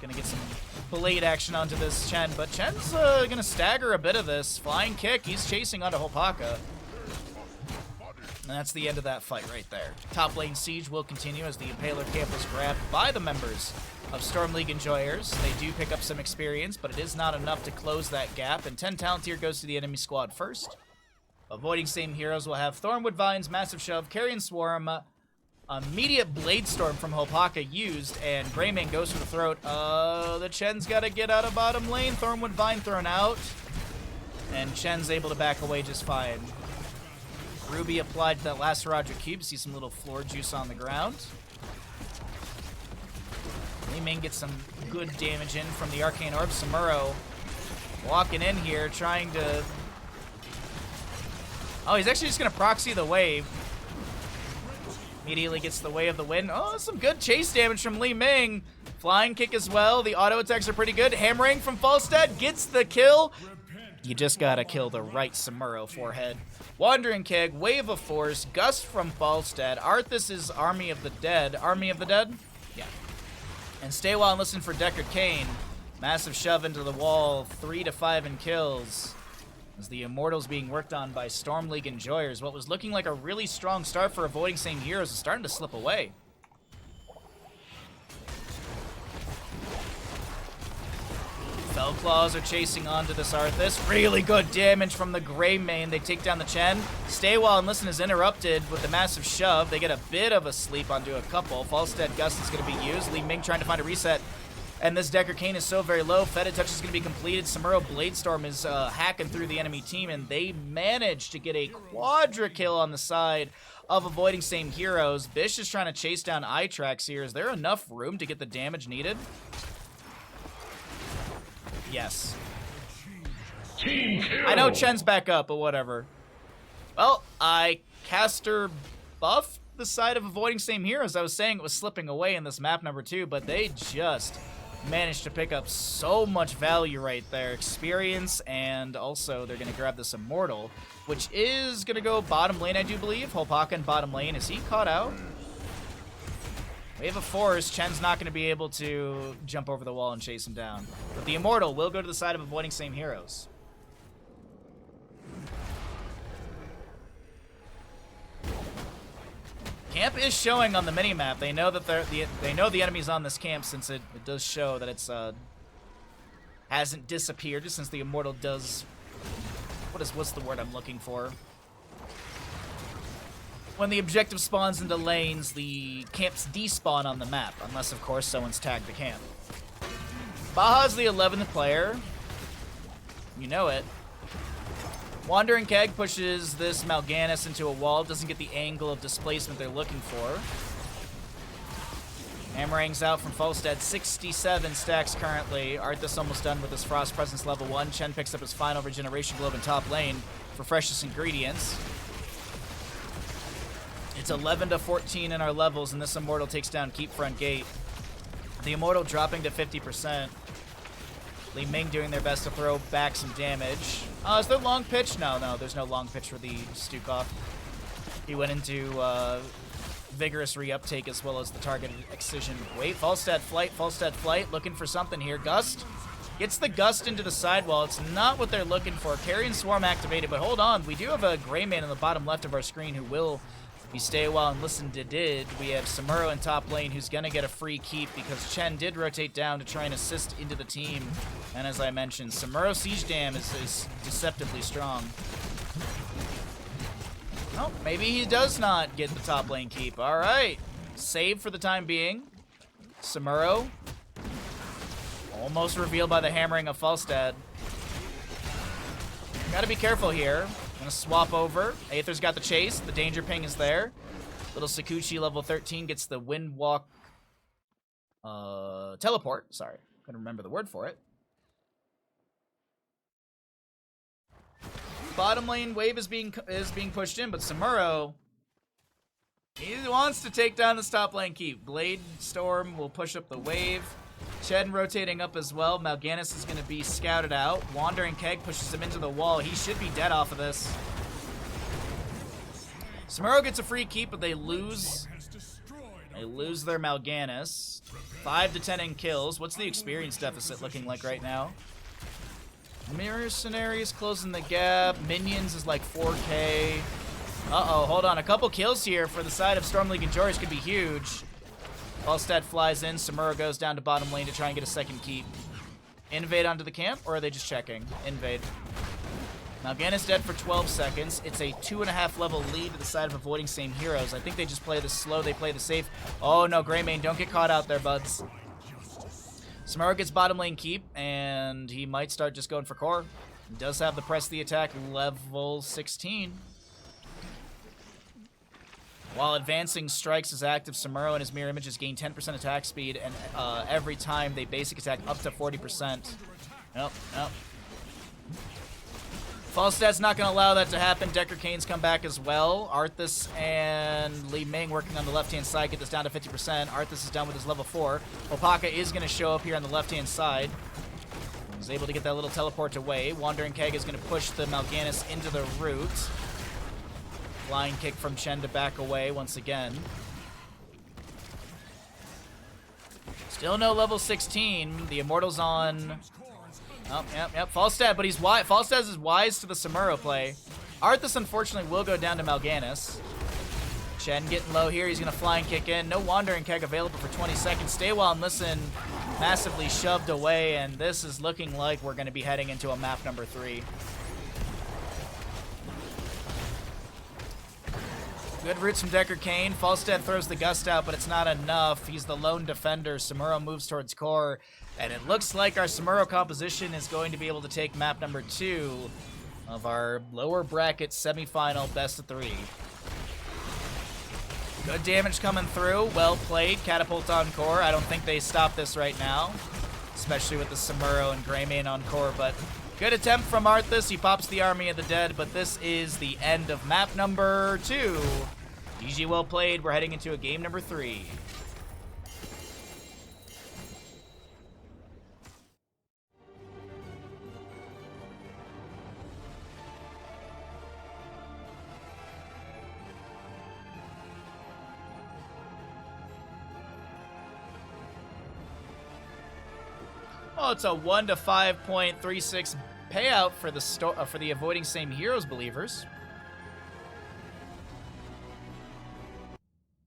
gonna get some blade action onto this Chen, but Chen's gonna stagger a bit of this. Flying kick, he's chasing onto Hopaka. And that's the end of that fight right there. Top lane siege will continue as the Impaler camp was grabbed by the members of Storm League Enjoyers. They do pick up some experience, but it is not enough to close that gap, and 10 talent tier goes to the enemy squad first. Avoiding same heroes will have Thornwood Vines, Massive Shove, Carrion Swarm, immediate Blade Storm from Hopaka used, and Greymane goes for the throat. The Chen's got to get out of bottom lane. Thornwood Vine thrown out, and Chen's able to back away just fine. Ruby applied to that last Roger Cube. See some little floor juice on the ground. Li Ming gets some good damage in from the Arcane Orb. Samuro walking in here, trying to... Oh, he's actually just going to proxy the wave. Immediately gets the way of the wind. Oh, some good chase damage from Li Ming. Flying kick as well. The auto attacks are pretty good. Hammering from Falstad gets the kill. You just got to kill the right Samuro forehead. Wandering Keg, Wave of Force, Gust from Falstad. Arthas' Army of the Dead. Army of the Dead? Yeah. And stay while and listen for Deckard Cain. Massive shove into the wall. 3 to 5 in kills. As the Immortals being worked on by Storm League Enjoyers. What was looking like a really strong start for avoiding same heroes is starting to slip away. Fellclaws are chasing onto this Arthas. Really good damage from the Greymane. They take down the Chen. Stay while and listen is interrupted with the massive shove. They get a bit of a sleep onto a couple. Falstad Gust is going to be used. Li Ming trying to find a reset. And this Deckard Cain is so very low. Fetid Touch is going to be completed. Samuro Bladestorm is hacking through the enemy team, and they manage to get a quadra kill on the side of avoiding same heroes. Bish is trying to chase down Itrax here. Is there enough room to get the damage needed? Yes. Team kill. I know Chen's back up, but whatever. Well, I caster buffed the side of avoiding same heroes. I was saying it was slipping away in this map number 2, but they just managed to pick up so much value right there. Experience, and also they're going to grab this Immortal, which is going to go bottom lane, I do believe. Hopaka in bottom lane. Is he caught out? Wave of Force. Chen's not going to be able to jump over the wall and chase him down. But the Immortal will go to the side of avoiding same heroes. Camp is showing on the minimap. They know that they know the enemy's on this camp, since it does show that it's hasn't disappeared, since the Immortal does what's the word I'm looking for? When the objective spawns into lanes, the camps despawn on the map, unless of course someone's tagged the camp. Baha's the 11th player. You know it. Wandering Keg pushes this Mal'Ganis into a wall. Doesn't get the angle of displacement they're looking for. Hammerang's out from Falstad. 67 stacks currently. Arthas almost done with his Frost Presence level 1. Chen picks up his final Regeneration Globe in top lane for freshest ingredients. It's 11 to 14 in our levels, and this Immortal takes down Keep Front Gate. The Immortal dropping to 50%. Li Ming doing their best to throw back some damage. Is there long pitch? No, there's no long pitch for the Stukov. He went into vigorous reuptake as well as the targeted excision. Wait, Falstad Flight, looking for something here. Gust gets the Gust into the sidewall. It's not what they're looking for. Carrion Swarm activated, but hold on. We do have a Greymane on the bottom left of our screen who will be stay a while and listen to did. We have Samuro in top lane who's going to get a free keep because Chen did rotate down to try and assist into the team. And as I mentioned, Samuro Siege Dam is deceptively strong. Oh, maybe he does not get the top lane keep. All right. Save for the time being. Samuro. Almost revealed by the hammering of Falstad. Gotta be careful here. Gonna swap over. Aether's got the chase. The danger ping is there. Little Sakuchi level 13 gets the Windwalk teleport. Sorry, couldn't remember the word for it. Bottom lane wave is being pushed in, but Samuro, he wants to take down this top lane keep. Blade Storm will push up the wave. Chen rotating up as well. Mal'Ganis is going to be scouted out. Wandering Keg pushes him into the wall. He should be dead off of this. Samuro gets a free keep, but they lose. They lose their Mal'Ganis. 5 to 10 in kills. What's the experience deficit looking like right now? Mercenaries closing the gap. Minions is like 4K. Uh-oh, hold on. A couple kills here for the side of Storm League and Joris could be huge. Falstad flies in. Samuro goes down to bottom lane to try and get a second keep. Invade onto the camp, or are they just checking? Invade. Mal'Ganis dead for 12 seconds. It's a 2.5 level lead to the side of avoiding same heroes. I think they just play the slow, they play the safe. Oh no, Greymane, don't get caught out there, buds. Samuro gets bottom lane keep, and he might start just going for core. He does have the press the attack level 16. While advancing strikes is active, Samuro and his mirror images gain 10% attack speed, and every time they basic attack up to 40%. Nope. Falstad's not going to allow that to happen. Decker Kane's come back as well. Arthas and Li Ming working on the left-hand side get this down to 50%. Arthas is done with his level 4. Opaka is going to show up here on the left-hand side. He's able to get that little teleport away. Wandering Keg is going to push the Mal'Ganis into the root. Flying kick from Chen to back away once again. Still no level 16. The Immortal's on... Oh, yep. Falstad, but he's wise. Falstad is wise to the Samuro play. Arthas, unfortunately, will go down to Mal'Ganis. Chen getting low here. He's going to flying kick in. No Wandering Keg available for 20 seconds. Stay While and Listen massively shoved away, and this is looking like we're going to be heading into a map number 3. Good roots from Decker Kane. Falstad throws the gust out, but it's not enough. He's the lone defender. Samuro moves towards core. And it looks like our Samuro composition is going to be able to take map number 2 of our lower bracket semifinal best of 3. Good damage coming through. Well played. Catapult on core. I don't think they stop this right now, especially with the Samuro and Greymane on core, but good attempt from Arthas. He pops the Army of the Dead, but this is the end of map number 2. GG, well played. We're heading into a game number 3. Oh, it's a 1 to 5.36 payout for the avoiding same heroes believers.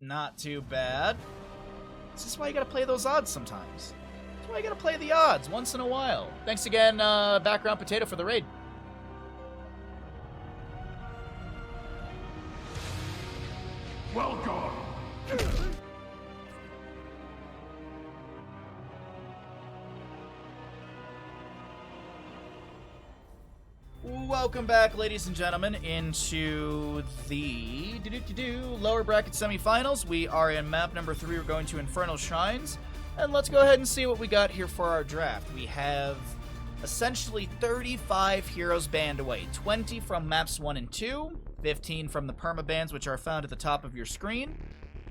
Not too bad. This is why you gotta play those odds sometimes. That's why you gotta play the odds once in a while. Thanks again, Background Potato, for the raid. Welcome. Welcome back, ladies and gentlemen, into the lower bracket semifinals. We are in map number 3. We're going to Infernal Shrines. And let's go ahead and see what we got here for our draft. We have essentially 35 heroes banned away. 20 from maps 1 and 2. 15 from the permabans, which are found at the top of your screen.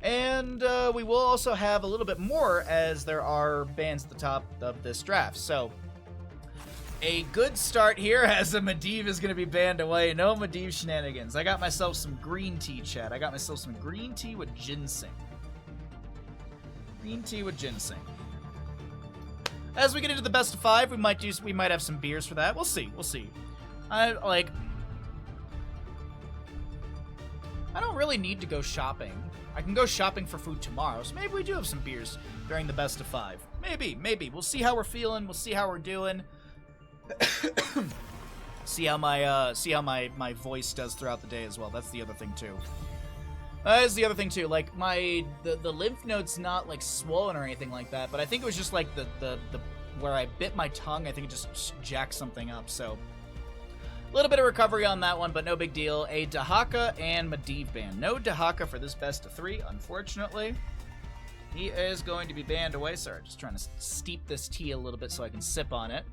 And we will also have a little bit more, as there are bans at the top of this draft. So a good start here, as a Medivh is going to be banned away. No Medivh shenanigans. I got myself some green tea, chat. I got myself some green tea with ginseng. Green tea with ginseng. As we get into the best of 5, we might have some beers for that. We'll see. I don't really need to go shopping. I can go shopping for food tomorrow, so maybe we do have some beers during the best of 5. Maybe. We'll see how we're feeling. We'll see how we're doing. see how my voice does throughout the day as well. That's the other thing too. Like the lymph node's not like swollen or anything like that, but I think it was just like the where I bit my tongue. I think it just jacked something up. So a little bit of recovery on that one, but no big deal. A Dahaka and Medivh ban. No Dahaka for this best of 3, unfortunately. He is going to be banned away. Sorry, just trying to steep this tea a little bit so I can sip on it.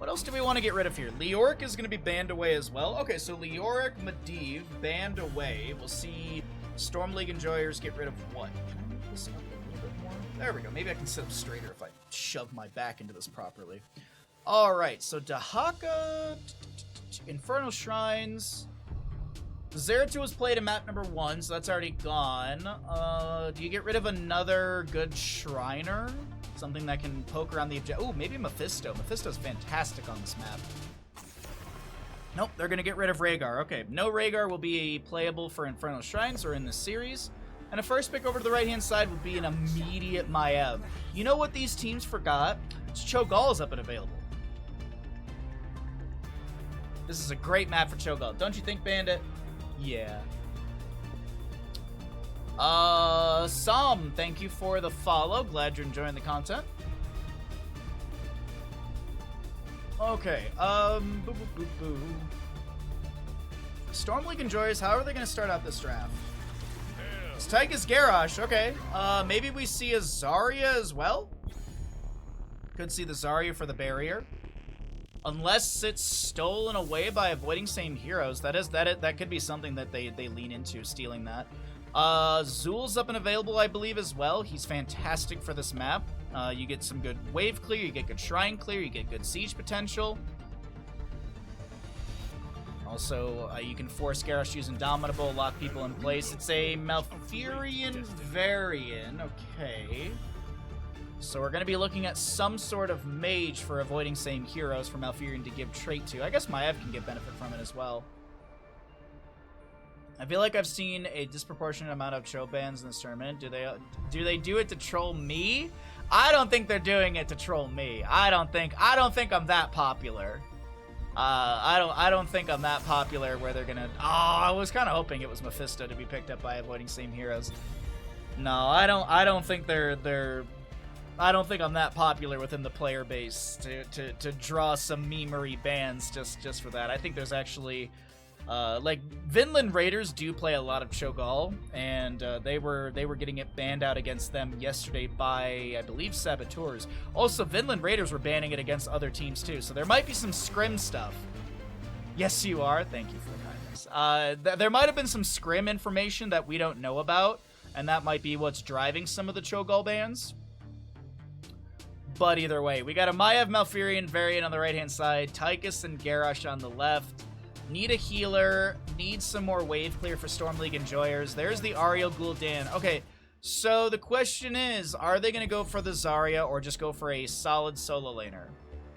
What else do we want to get rid of here? Leoric is going to be banned away as well. Okay, so Leoric, Medivh, banned away. We'll see Storm League Enjoyers get rid of what? Can I move this up a little bit more? There we go. Maybe I can sit up straighter if I shove my back into this properly. Alright, so Dahaka, Infernal Shrines. Zeratul was played in map number 1, so that's already gone. Do you get rid of another good Shriner? Something that can poke around the object. Ooh, maybe Mephisto. Mephisto's fantastic on this map. Nope, they're gonna get rid of Rhaegar. Okay, no Rhaegar will be playable for Infernal Shrines or in this series. And a first pick over to the right-hand side would be an immediate Maiev. You know what these teams forgot? Cho'Gall is up and available. This is a great map for Cho'Gall. Don't you think, Bandit? Yeah. Sam, thank you for the follow. Glad you're enjoying the content. Okay, boo, boo, boo, boo. Storm League Enjoyers, how are they going to start out this draft? It's Tychus Garrosh, okay. Maybe we see a Zarya as well? Could see the Zarya for the barrier. Unless it's stolen away by avoiding same heroes. That could be something that they lean into, stealing that. Zul's up and available, I believe, as well. He's fantastic for this map. You get some good wave clear, you get good shrine clear, you get good siege potential. Also, you can force Garrosh to use Indomitable, lock people in place. It's a Malfurion Varian, okay. So we're going to be looking at some sort of mage for avoiding same heroes for Malfurion to give trait to. I guess Maiev can get benefit from it as well. I feel like I've seen a disproportionate amount of Cho bans in this tournament. Do they do it to troll me? I don't think they're doing it to troll me. I don't think I'm that popular. I don't think I'm that popular where they're gonna. Oh, I was kind of hoping it was Mephisto to be picked up by avoiding same heroes. No, I don't think I don't think I'm that popular within the player base to draw some memery bans just for that. I think there's actually. Like Vinland Raiders do play a lot of Cho'Gall, and they were getting it banned out against them yesterday by, I believe, Saboteurs. Also, Vinland Raiders were banning it against other teams too, so there might be some scrim stuff. Yes, you are. Thank you for the kindness. There might have been some scrim information that we don't know about, and that might be what's driving some of the Cho'Gall bans. But either way, we got a Maiev Malfurion variant on the right-hand side, Tychus and Garrosh on the left. Need a healer. Need some more wave clear for Storm League Enjoyers. There's the Ariel Gul'dan. Okay, so the question is, are they going to go for the Zarya or just go for a solid solo laner?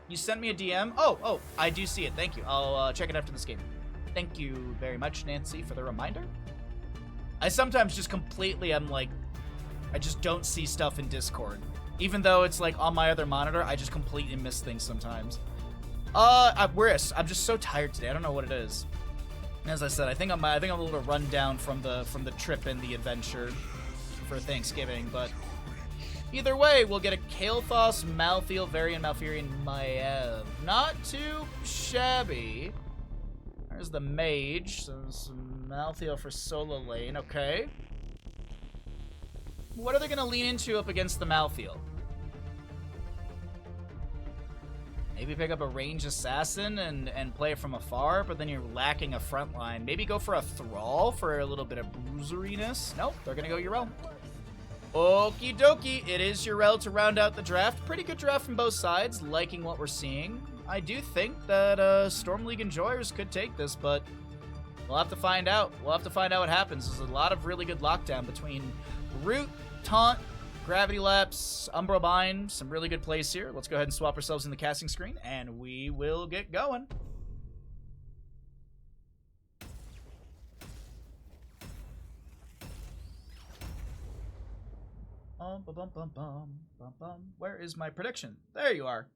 You sent me a DM? Oh, I do see it. Thank you. I'll check it after this game. Thank you very much, Nancy, for the reminder. I sometimes just completely, I just don't see stuff in Discord. Even though it's like on my other monitor, I just completely miss things sometimes. I'm just so tired today. I don't know what it is. As I said, I think I'm a little run down from the trip and the adventure for Thanksgiving. But either way, we'll get a Kael'thas, Malthael, Varian, Malfurion, Maiev. Not too shabby. There's the mage. So some Malthael for solo lane. Okay. What are they gonna lean into up against the Malthael? Maybe pick up a ranged assassin and play it from afar, but then you're lacking a front line. Maybe go for a Thrall for a little bit of bruiseriness. Nope, they're going to go Yrel. Okie dokie, it is Yrel to round out the draft. Pretty good draft from both sides, liking what we're seeing. I do think that Storm League Enjoyers could take this, but we'll have to find out. We'll have to find out what happens. There's a lot of really good lockdown between Root, Taunt, Gravity Lapse, Umbral Bind, some really good plays here. Let's go ahead and swap ourselves in the casting screen, and we will get going. Where is my prediction? There you are.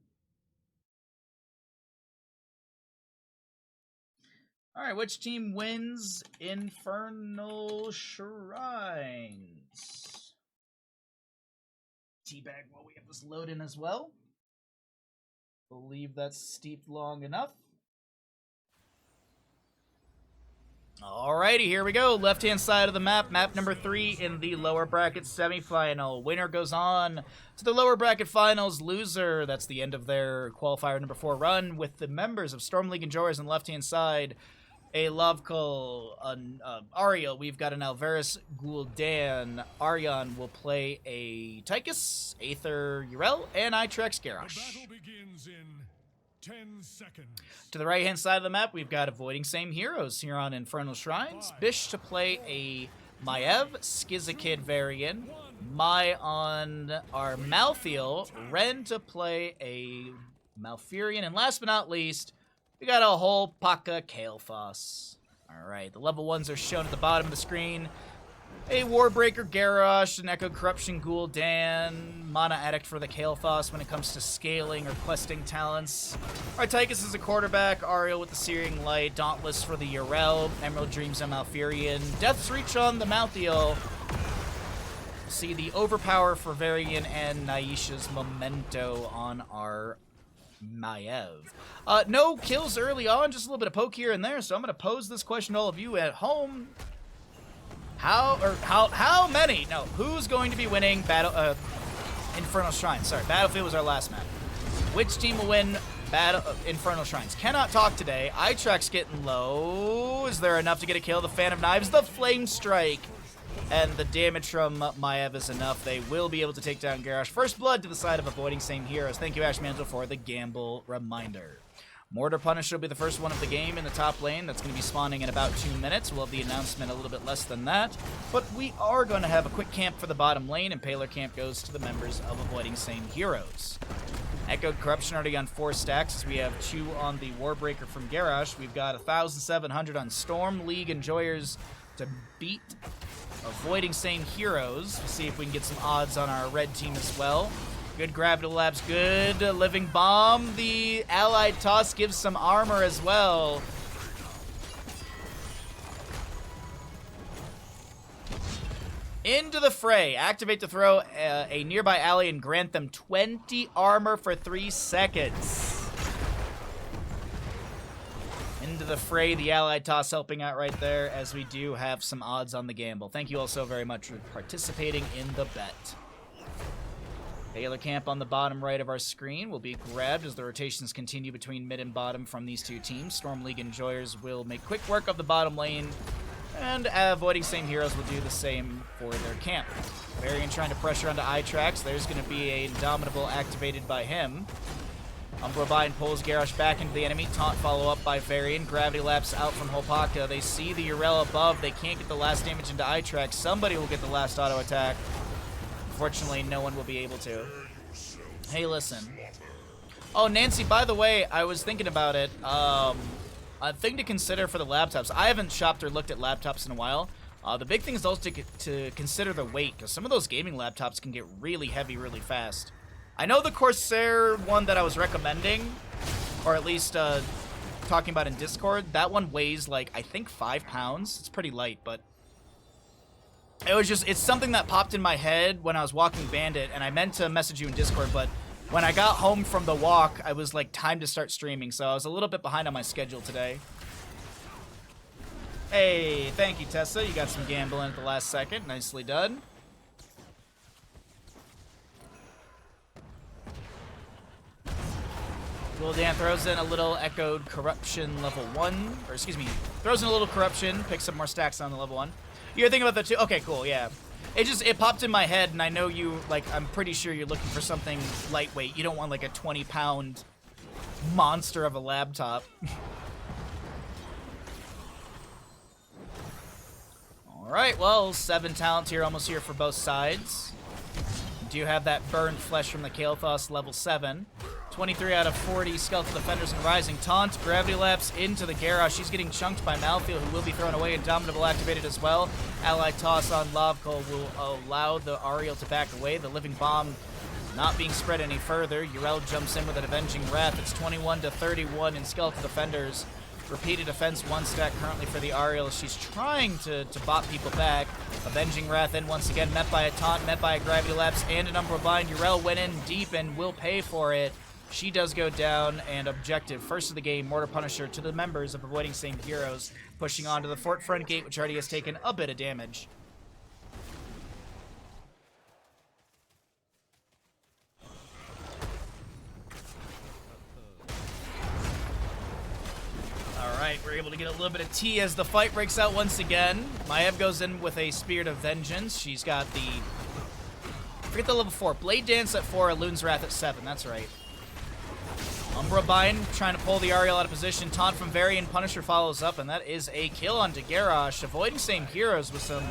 All right, which team wins Infernal Shrines? Teabag while we have this load in as well. Believe that's steeped long enough. Alrighty, here we go. Left-hand side of the map. Map number 3 in the lower bracket semifinal. Winner goes on to the lower bracket finals. Loser, that's the end of their qualifier number 4 run with the members of Storm League Enjoyers on the left-hand side. A Lovkul, an Ariel. We've got an Alvarez Gul'dan. Aryan will play a Tychus, Aether Yrel, and Itrex Garrosh. The battle begins in 10 seconds. To the right-hand side of the map, we've got Avoiding Same Heroes here on Infernal Shrines. Bish to play a Maiev, Skizikid Varian. Mai on our Malthael. Ren to play a Malfurion. And last but not least, we got a whole Paka Kael'thas. Alright, the level 1s are shown at the bottom of the screen. A Warbreaker Garrosh, an Echoed Corruption Gul'dan, Mana Addict for the Kael'thas when it comes to scaling or questing talents. Tychus is a quarterback, Ariel with the Searing Light, Dauntless for the Yrel, Emerald Dreams on Malfurion, Death's Reach on the Malthael. See the Overpower for Varian and Naisha's Memento on our Maiev. No kills early on, just a little bit of poke here and there, so I'm going to pose this question to all of you at home. How many? No, who's going to be winning Infernal Shrines? Sorry, Battlefield was our last map. Which team will win Infernal Shrines? Cannot talk today. Itrex getting low. Is there enough to get a kill? The Fan of Knives, the Flame Strike, and the damage from Maiev is enough. They will be able to take down Garrosh. First blood to the side of Avoiding Same Heroes. Thank you, Ash Mantle, for the gamble reminder. Mortar Punisher will be the first one of the game in the top lane. That's going to be spawning in about 2 minutes. We'll have the announcement a little bit less than that. But we are going to have a quick camp for the bottom lane, and Paler Camp goes to the members of Avoiding Same Heroes. Echoed Corruption already on 4 stacks, as we have 2 on the Warbreaker from Garrosh. We've got 1,700 on Storm League Enjoyers to beat Avoiding Same Heroes. We'll see if we can get some odds on our red team as well. Good Gravity Labs, good Living Bomb. The Allied Toss gives some armor as well. Into the fray. Activate to throw a nearby ally and grant them 20 armor for 3 seconds. Into the fray, the Allied Toss helping out right there, as we do have some odds on the gamble. Thank you all so very much for participating in the bet. Paler Camp on the bottom right of our screen will be grabbed as the rotations continue between mid and bottom from these 2 teams. Storm League Enjoyers will make quick work of the bottom lane, and Avoiding Same Heroes will do the same for their camp. Varian trying to pressure onto Itrex. There's going to be a Indomitable activated by him. Umbrobind pulls Garrosh back into the enemy. Taunt follow up by Varian. Gravity Lapse out from Hopaka. They see the Yrel above. They can't get the last damage into Itrex. Somebody will get the last auto attack. Unfortunately, no one will be able to. Hey, listen. Oh, Nancy, by the way, I was thinking about it. A thing to consider for the laptops. I haven't shopped or looked at laptops in a while. The big thing is also to consider the weight, because some of those gaming laptops can get really heavy really fast. I know the Corsair one that I was recommending, or at least talking about in Discord, that one weighs like, I think 5 pounds. It's pretty light, but it's something that popped in my head when I was walking Bandit, and I meant to message you in Discord, but when I got home from the walk, I was like, time to start streaming, so I was a little bit behind on my schedule today. Hey, thank you, Tessa. You got some gambling at the last second. Nicely done. Gul'dan throws in a little Echoed Corruption level 1, or excuse me, throws in a little Corruption, picks up more stacks on the level 1. You're thinking about that too? Okay, cool, yeah. It popped in my head, and I know you, like, I'm pretty sure you're looking for something lightweight. You don't want, like, a 20-pound monster of a laptop. Alright, well, 7 talents here, almost here for both sides. Do you have that burned flesh from the Kael'thas level 7? 23 out of 40 Skeletal Defenders and Rising. Taunt, Gravity Lapse into the Garrosh. She's getting chunked by Malthael, who will be thrown away. Indomitable activated as well. Allied Toss on Lovkul will allow the Ariel to back away. The Living Bomb not being spread any further. Yrel jumps in with an Avenging Wrath. It's 21 to 31 in Skeletal Defenders. Repeated defense, 1 stack currently for the Ariel. She's trying to bot people back. Avenging Wrath in once again, met by a Taunt, met by a Gravity Lapse, and an Umbral Bind. Yrel went in deep and will pay for it. She does go down, and objective, first of the game, Mortar Punisher to the members of Avoiding Same Heroes, pushing onto the fort front gate, which already has taken a bit of damage. Alright, we're able to get a little bit of tea as the fight breaks out once again. Maev goes in with a Spirit of Vengeance. She's got the... forget the level 4. Blade Dance at 4, Loon's Wrath at 7. That's right. Umbra Bind trying to pull the Ariel out of position. Taunt from Varian. Punisher follows up, and that is a kill on Garrosh. Avoiding Same Heroes with some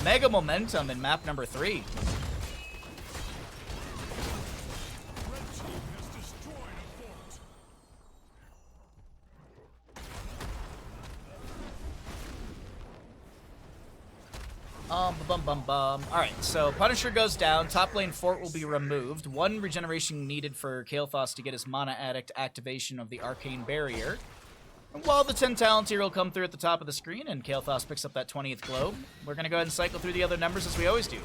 mega momentum in map number 3. Alright, so Punisher goes down. Top lane fort will be removed. 1 regeneration needed for Kael'thas to get his Mana Addict activation of the Arcane Barrier. And while the 10 talent tier will come through at the top of the screen and Kael'thas picks up that 20th globe, we're going to go ahead and cycle through the other numbers as we always do.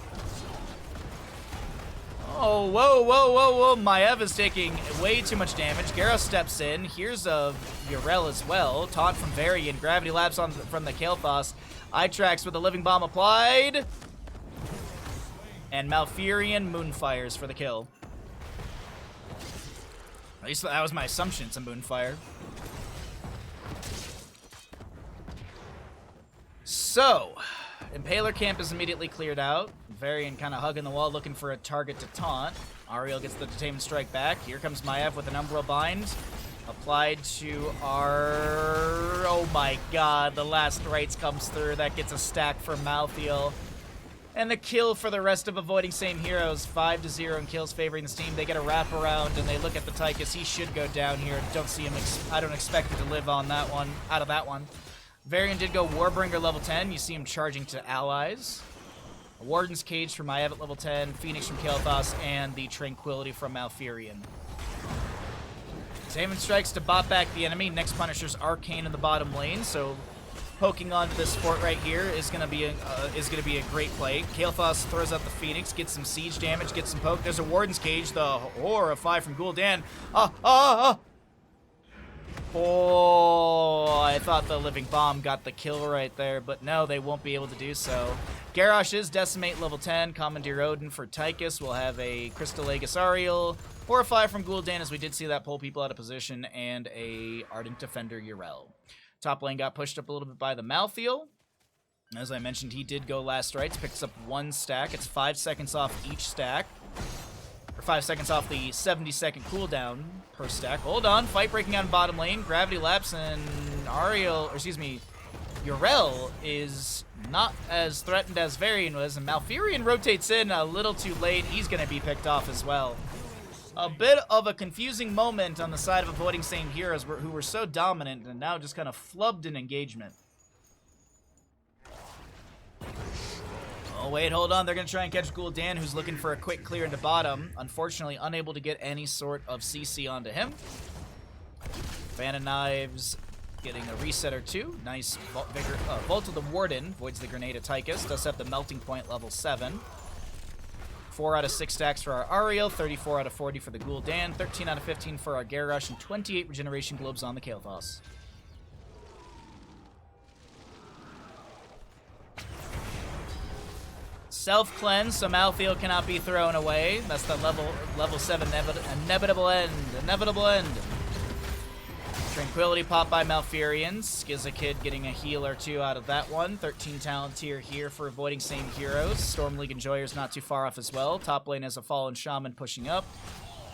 Oh, whoa. Maev is taking way too much damage. Garrosh steps in. Here's a Yrel as well. Taunt from Varian. Gravity Lapse from the Kael'thas. Eye tracks with a living bomb applied. And Malfurion Moonfires for the kill. At least that was my assumption, it's a Moonfire. So, Impaler camp is immediately cleared out. Varian kind of hugging the wall, looking for a target to taunt. Ariel gets the Detainment Strike back. Here comes Maev with an Umbral Bind. Applied to our... oh my god, the last rites comes through. That gets a stack for Malthael. And the kill for the rest of Avoiding Same Heroes. 5-0 in kills favoring this team. They get a wraparound and they look at the Tychus. He should go down here. Don't see him. I don't expect him to live on that one. Out of that one. Varian did go Warbringer level 10. You see him charging to allies. A Warden's Cage from Maev at level 10. Phoenix from Kael'thas. And the Tranquility from Malfurion. Detainment Strikes to bot back the enemy. Next Punisher's Arcane in the bottom lane. So poking onto this fort right here is gonna be a great play. Kael'thas throws out the Phoenix, gets some siege damage, gets some poke. There's a Warden's Cage, the Horrify from Gul'dan. Oh, I thought the Living Bomb got the kill right there, but no, they won't be able to do so. Garrosh is Decimate level 10. Commandeer Odin for Tychus. We'll have a Crystal Aegis Ariel. Horrify from Gul'dan, as we did see that pull people out of position, and a Ardent Defender Yrel. Top lane got pushed up a little bit by the Malthael. As I mentioned, he did go last rites, picks up 1 stack. It's 5 seconds off each stack. Or 5 seconds off the 70-second cooldown per stack. Hold on, fight breaking out in bottom lane. Gravity Lapse and Yrel is not as threatened as Varian was, and Malfurion rotates in a little too late. He's going to be picked off as well. A bit of a confusing moment on the side of Avoiding Same Heroes who were so dominant and now just kind of flubbed in engagement. Oh, wait, hold on. They're going to try and catch Gul'dan, who's looking for a quick clear into bottom. Unfortunately, unable to get any sort of CC onto him. Fan of Knives getting a reset or 2. Nice Volt of the Warden. Voids the Grenade of Tychus. Does have the Melting Point level 7. 4 out of 6 stacks for our Ariel, 34 out of 40 for the Gul'dan, 13 out of 15 for our Garrosh, and 28 regeneration globes on the Kael'thas. Self-cleanse, so Malthael cannot be thrown away. That's the level 7 inevitable end. Inevitable end. Tranquility pop by Malfurion. Skizza Kid getting a heal or 2 out of that one. 13 talent tier here for Avoiding Same Heroes. Storm League Enjoyer's not too far off as well. Top lane has a Fallen Shaman pushing up.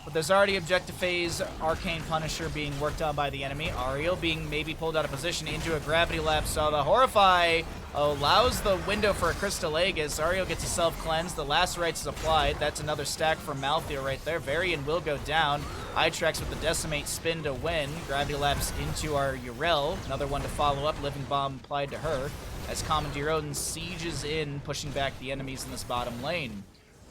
But there's already Objective Phase Arcane Punisher being worked on by the enemy. Ariel being maybe pulled out of position into a Gravity Lapse. So the Horrify allows the window for a Crystal Aegis. Ariel gets a self-cleanse. The last rites is applied. That's another stack for Malthael right there. Varian will go down. Eye tracks with the Decimate spin to win. Gravity Lapse into our Yrel. Another one to follow up. Living Bomb applied to her. As Commandeer Odin sieges in, pushing back the enemies in this bottom lane.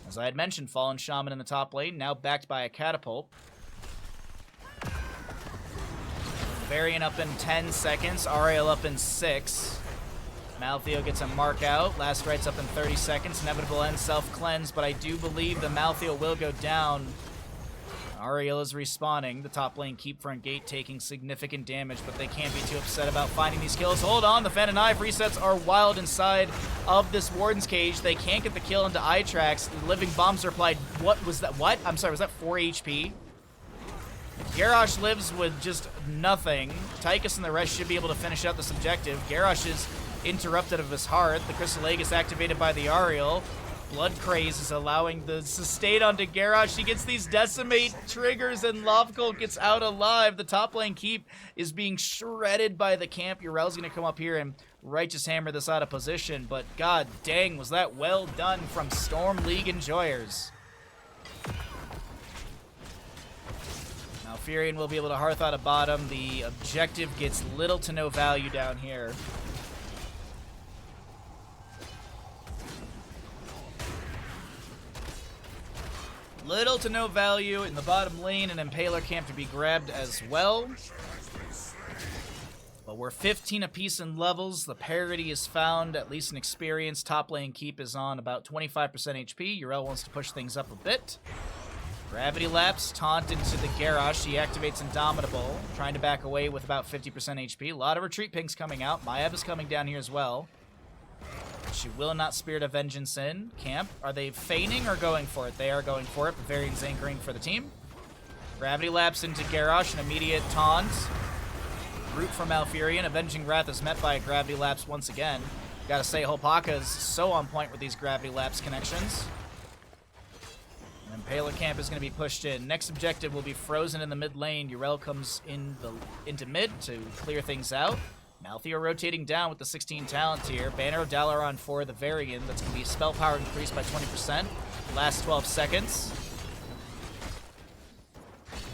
As I had mentioned, Fallen Shaman in the top lane, now backed by a Catapult. Varian up in 10 seconds, Ariel up in 6. Malthael gets a mark out, last rites up in 30 seconds, inevitable end, self-cleanse, but I do believe the Malthael will go down. Ariel is respawning. The top lane keep front gate taking significant damage, but they can't be too upset about finding these kills. Hold on, the Fan and Knife resets are wild inside of this Warden's Cage. They can't get the kill into eye tracks. The living bombs are applied. What was that? What? I'm sorry, was that 4 HP? Garrosh lives with just nothing. Tychus and the rest should be able to finish out this objective. Garrosh is interrupted of his heart. The Crystal Egg is activated by the Ariel. Blood Craze is allowing the sustain onto Garrosh. He gets these Decimate triggers and Lovecult gets out alive. The top lane keep is being shredded by the camp. Urel's going to come up here and Righteous Hammer this out of position. But god dang, was that well done from Storm League enjoyers. Now Furion will be able to hearth out of bottom. The objective gets little to no value down here. Little to no value in the bottom lane, and Impaler camp to be grabbed as well. But we're 15 apiece in levels. The parity is found, at least in experience. Top lane keep is on about 25% HP. Urel wants to push things up a bit. Gravity Lapse, taunt into the Garrosh. He activates Indomitable, trying to back away with about 50% HP. A lot of retreat pings coming out. Maiev is coming down here as well. She will not Spirit of Vengeance in. Camp, are they feigning or going for it? They are going for it. Bavarian's anchoring for the team. Gravity Lapse into Garrosh, an immediate taunt. Root from Malfurion. Avenging Wrath is met by a Gravity Lapse once again. Gotta say, Hopaka is so on point with these Gravity Lapse connections. And Impaler camp is going to be pushed in. Next objective will be frozen in the mid lane. Urel comes into mid to clear things out. Malthael rotating down with the 16 talent here. Banner of Dalaran for the Varian. That's going to be spell power increased by 20%. Last 12 seconds.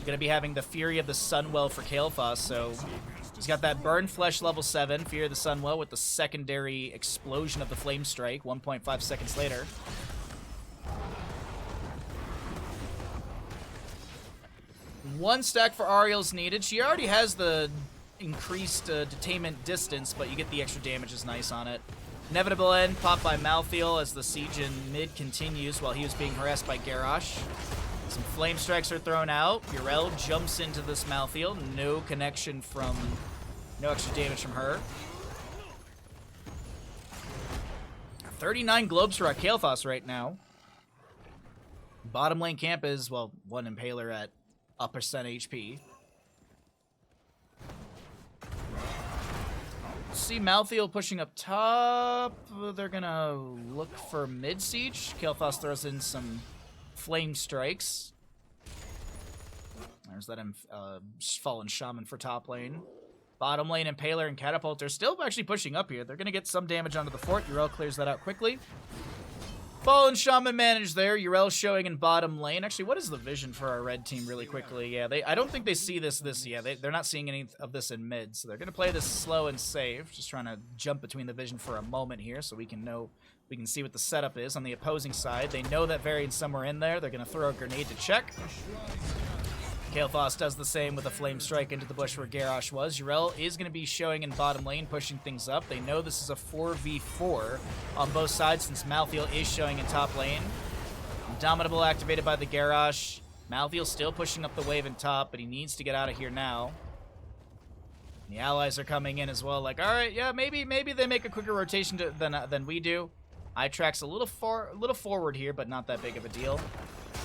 Going to be having the Fury of the Sunwell for Kael'thas, so he's got that Burn Flesh level 7, Fury of the Sunwell with the secondary explosion of the Flame Strike 1.5 seconds later. One stack for Ariel's needed. She already has the increased detainment distance, but you get the extra damage is nice on it. Inevitable end popped by Malthael as the siege in mid continues while he was being harassed by Garrosh. Some flame strikes are thrown out. Urel jumps into this Malthael. No connection from, no extra damage from her. 39 globes for Kael'thas right now. Bottom lane camp is, well, one Impaler at a percent HP. See Malthael pushing up top. They're gonna look for mid siege. Kael'thas throws in some flame strikes. There's that fallen shaman for top lane. Bottom lane, Impaler and Catapult are still actually pushing up here. They're gonna get some damage onto the fort. Urel clears that out quickly. Fallen Shaman managed there. Urel showing in bottom lane. Actually, what is the vision for our red team really quickly? Yeah, I don't think they see this they're not seeing any of this in mid, so they're going to play this slow and safe. Just trying to jump between the vision for a moment here so we can see what the setup is. On the opposing side, they know that Varian's somewhere in there. They're going to throw a grenade to check. Kael'thas does the same with a flame strike into the bush where Garrosh was. Urel is going to be showing in bottom lane, pushing things up. They know this is a 4v4 on both sides since Malthael is showing in top lane. Indomitable activated by the Garrosh. Malthael still pushing up the wave in top, but he needs to get out of here now. The allies are coming in as well, like, all right, yeah, maybe they make a quicker rotation than we do. Itrax a little forward here, but not that big of a deal.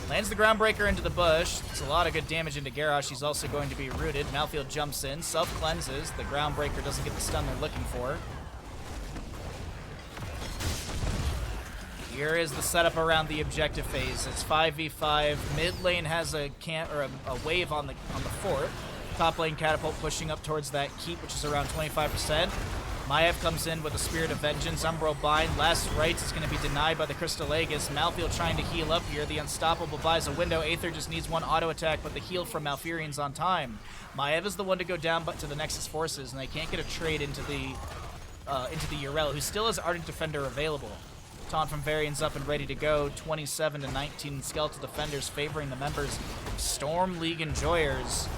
Lands the Groundbreaker into the bush. It's a lot of good damage into Garrosh. He's also going to be rooted. Malthael jumps in, self-cleanses. The Groundbreaker doesn't get the stun they're looking for. Here is the setup around the objective phase. It's 5v5. Mid lane has a wave on the fort. Top lane Catapult pushing up towards that keep, which is around 25%. Maiev comes in with a Spirit of Vengeance. Umbral Bind. Last Rites is going to be denied by the Crystal Aegis. Malthael trying to heal up here. The Unstoppable buys a window. Aether just needs one auto attack, but the heal from Malfurion's on time. Maiev is the one to go down but to the Nexus Forces, and they can't get a trade into the Urel, who still has Ardent Defender available. Taunt from Varian's up and ready to go. 27 to 19 Skeletal Defenders favoring the members Storm League enjoyers.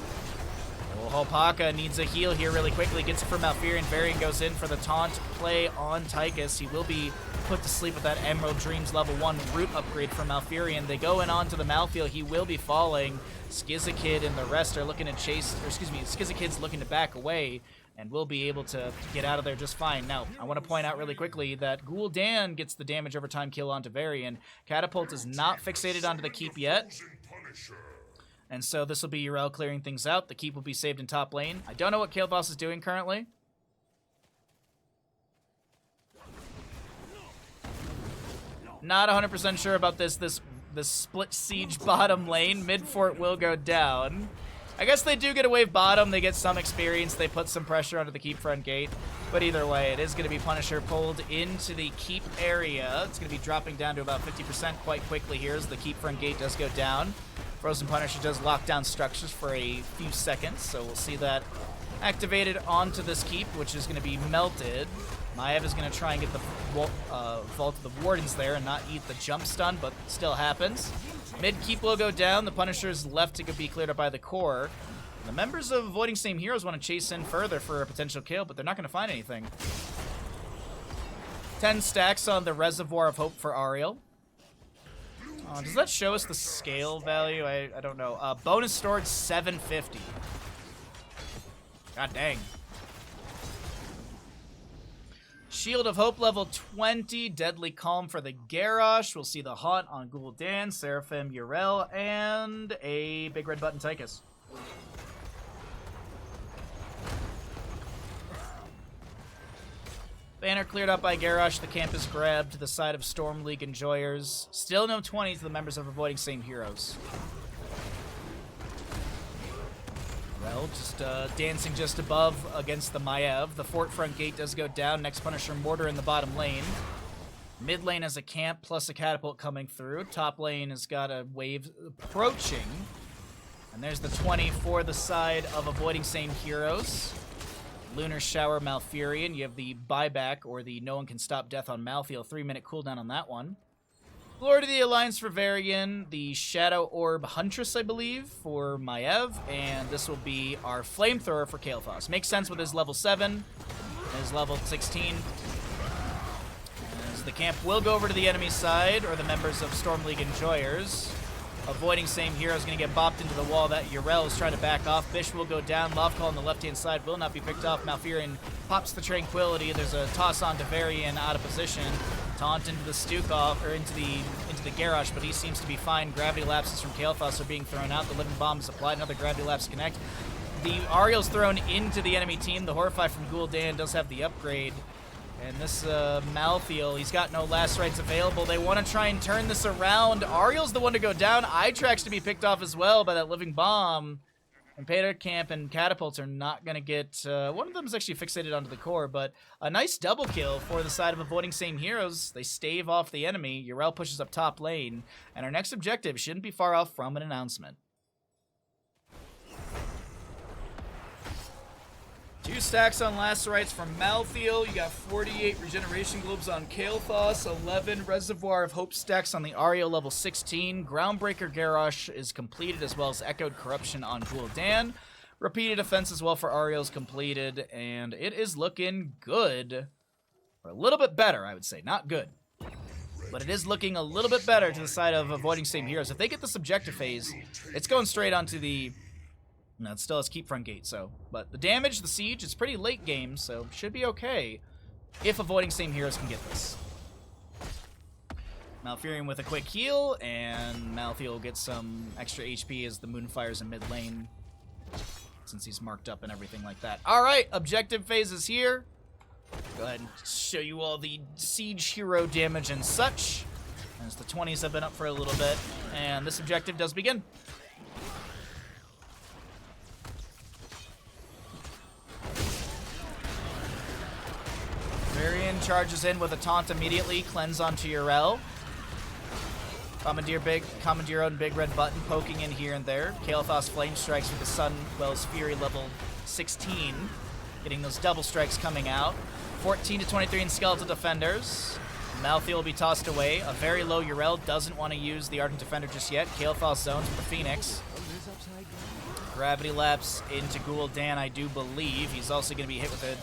Well, Hopaka needs a heal here really quickly. Gets it from Malfurion. Varian goes in for the taunt play on Tychus. He will be put to sleep with that Emerald Dreams level 1 root upgrade from Malfurion. They go in onto the Malfield. He will be falling. Skizikid and the rest are looking to chase, or excuse me, Skizikid's looking to back away and will be able to get out of there just fine. Now, I want to point out really quickly that Gul'dan gets the damage over time kill onto Varian. Catapult is not fixated onto the keep yet. And so this will be Yrel clearing things out. The keep will be saved in top lane. I don't know what Kael'thas is doing currently. Not 100% sure about this split siege bottom lane. Mid fort will go down. I guess they do get a wave bottom. They get some experience. They put some pressure onto the keep front gate. But either way, it is going to be Punisher pulled into the keep area. It's going to be dropping down to about 50% quite quickly here as the keep front gate does go down. Frozen Punisher does lock down structures for a few seconds, so we'll see that activated onto this keep, which is going to be melted. Maev is going to try and get the Vault of the Wardens there and not eat the jump stun, but still happens. Mid keep will go down. The Punisher is left to be cleared up by the core. The members of Avoiding Same Heroes want to chase in further for a potential kill, but they're not going to find anything. 10 stacks on the Reservoir of Hope for Ariel. Does that show us the scale value? I don't know. Bonus storage 750. God dang. Shield of Hope level 20. Deadly Calm for the Garrosh. We'll see the Haunt on Gul'dan, Seraphim, Yrel, and a big red button Tychus. Banner cleared up by Garrosh. The camp is grabbed to the side of Storm League Enjoyers. Still no 20 to the members of Avoiding Same Heroes. Well, just dancing just above against the Maev. The fort front gate does go down. Next Punisher Mortar in the bottom lane. Mid lane has a camp plus a catapult coming through. Top lane has got a wave approaching. And there's the 20 for the side of Avoiding Same Heroes. Lunar Shower Malfurion. You have the buyback or the no one can stop death on Malfield. 3-minute cooldown on that one. Lord of the Alliance for Varian, the Shadow Orb Huntress, I believe, for Maev, and this will be our Flamethrower for Kael'thas. Makes sense with his level 7, his level 16. As the camp will go over to the enemy side, or the members of Storm League Enjoyers. Avoiding Same Hero is going to get bopped into the wall. That Yrel is trying to back off. Bish will go down. Loftcall on the left-hand side will not be picked off. Malfurion pops the Tranquility. There's a toss on to Varian out of position. Taunt into the Stukov, or into the Garrosh, but he seems to be fine. Gravity Lapses from Kael'thas are being thrown out. The Living Bomb is applied. Another Gravity Lapse connect. The Ariel's thrown into the enemy team. The Horrify from Gul'dan does have the upgrade. And this Malfield, he's got no last rights available. They want to try and turn this around. Ariel's the one to go down. Itrax to be picked off as well by that Living Bomb. And Pater Camp and Catapults are not going to get... one of them is actually fixated onto the core, but a nice double kill for the side of Avoiding Same Heroes. They stave off the enemy. Yrel pushes up top lane. And our next objective shouldn't be far off from an announcement. 2 stacks on Lacerites from Malfield. You got 48 Regeneration Globes on Kael'thas, 11 Reservoir of Hope stacks on the Ariel level 16. Groundbreaker Garrosh is completed, as well as Echoed Corruption on Gul'dan. Repeated Offense as well for Ariel's completed, and it is looking good. Or a little bit better, I would say. Not good. But it is looking a little bit better to the side of Avoiding Same Heroes. If they get this objective phase, it's going straight onto the... No, it still has keep front gate, so. But the damage, the siege, it's pretty late game, so should be okay if Avoiding Same Heroes can get this. Malfurion with a quick heal, and Malfield gets some extra HP as the Moonfire's in mid lane, since he's marked up and everything like that. Alright, objective phase is here. Go ahead and show you all the siege hero damage and such, as the 20s have been up for a little bit, and this objective does begin. Varian charges in with a taunt immediately, cleanse onto Yrel. Commandeer own big red button poking in here and there. Kael'thas flame strikes with the Sunwell's Fury level 16, getting those double strikes coming out. 14 to 23 in Skeletal Defenders. Malfield will be tossed away. A very low Yrel doesn't want to use the Ardent Defender just yet. Kael'thas zones with the Phoenix. Gravity Lapse into Gul'dan, I do believe. He's also going to be hit with a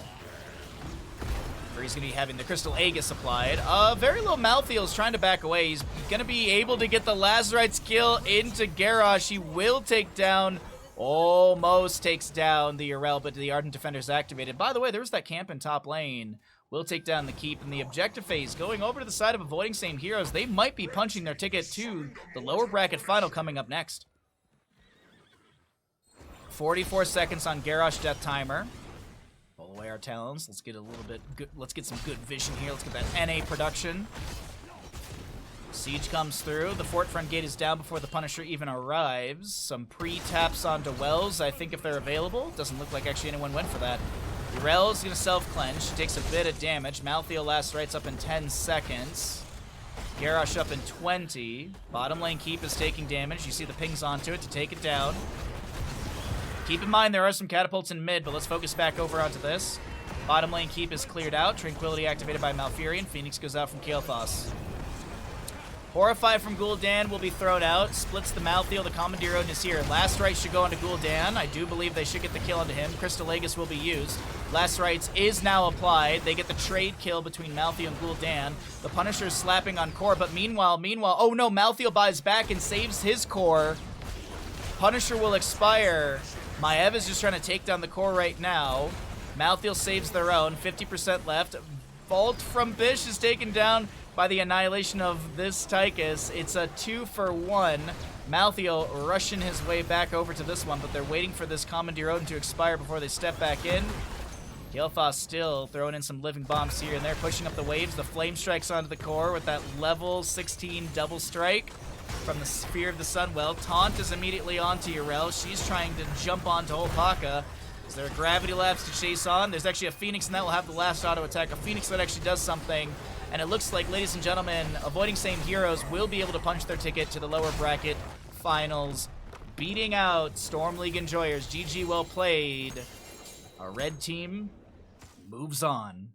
where he's going to be having the Crystal Aegis applied. Very low Malthael's trying to back away. He's going to be able to get the Lazarite skill into Garrosh. He will take down, almost takes down the Urel, but the Ardent Defender's activated. By the way, there was that camp in top lane. Will take down the keep in the objective phase. Going over to the side of Avoiding Same Heroes, they might be punching their ticket to the lower bracket final coming up next. 44 seconds on Garrosh Death Timer. Pull away our talons. Let's get a little bit good. Let's get some good vision here. Let's get that NA production. Siege comes through. The fort front gate is down before the Punisher even arrives. Some pre-taps onto Wells, I think, if they're available. Doesn't look like actually anyone went for that. Urel's gonna self-clench. She takes a bit of damage. Malthael last rights up in 10 seconds. Garrosh up in 20. Bottom lane keep is taking damage. You see the pings onto it to take it down. Keep in mind there are some catapults in mid, but let's focus back over onto this. Bottom lane keep is cleared out. Tranquility activated by Malfurion. Phoenix goes out from Kael'thas. Horrify from Gul'dan will be thrown out. Splits the Malthael. The Commandeer Odin is here. Last Rites should go onto Gul'dan. I do believe they should get the kill onto him. Crystal Aegis will be used. Last Rites is now applied. They get the trade kill between Malthael and Gul'dan. The Punisher is slapping on core, but meanwhile, oh no, Malthael buys back and saves his core. Punisher will expire. Maiev is just trying to take down the core right now. Malthael saves their own. 50% left. Vault from Bish is taken down by the annihilation of this Tychus. It's a 2-for-1. Malthael rushing his way back over to this one, but they're waiting for this Commandeer Odin to expire before they step back in. Kael'thas still throwing in some living bombs here and there, pushing up the waves. The flame strikes onto the core with that level 16 double strike from the Sphere of the Sun. Well, Taunt is immediately onto Urel. She's trying to jump onto Opaka. Is there a gravity lapse to chase on? There's actually a Phoenix, and that will have the last auto attack. A Phoenix that actually does something. And it looks like, ladies and gentlemen, Avoiding Same Heroes will be able to punch their ticket to the lower bracket finals, beating out Storm League Enjoyers. GG, well played. Our red team moves on.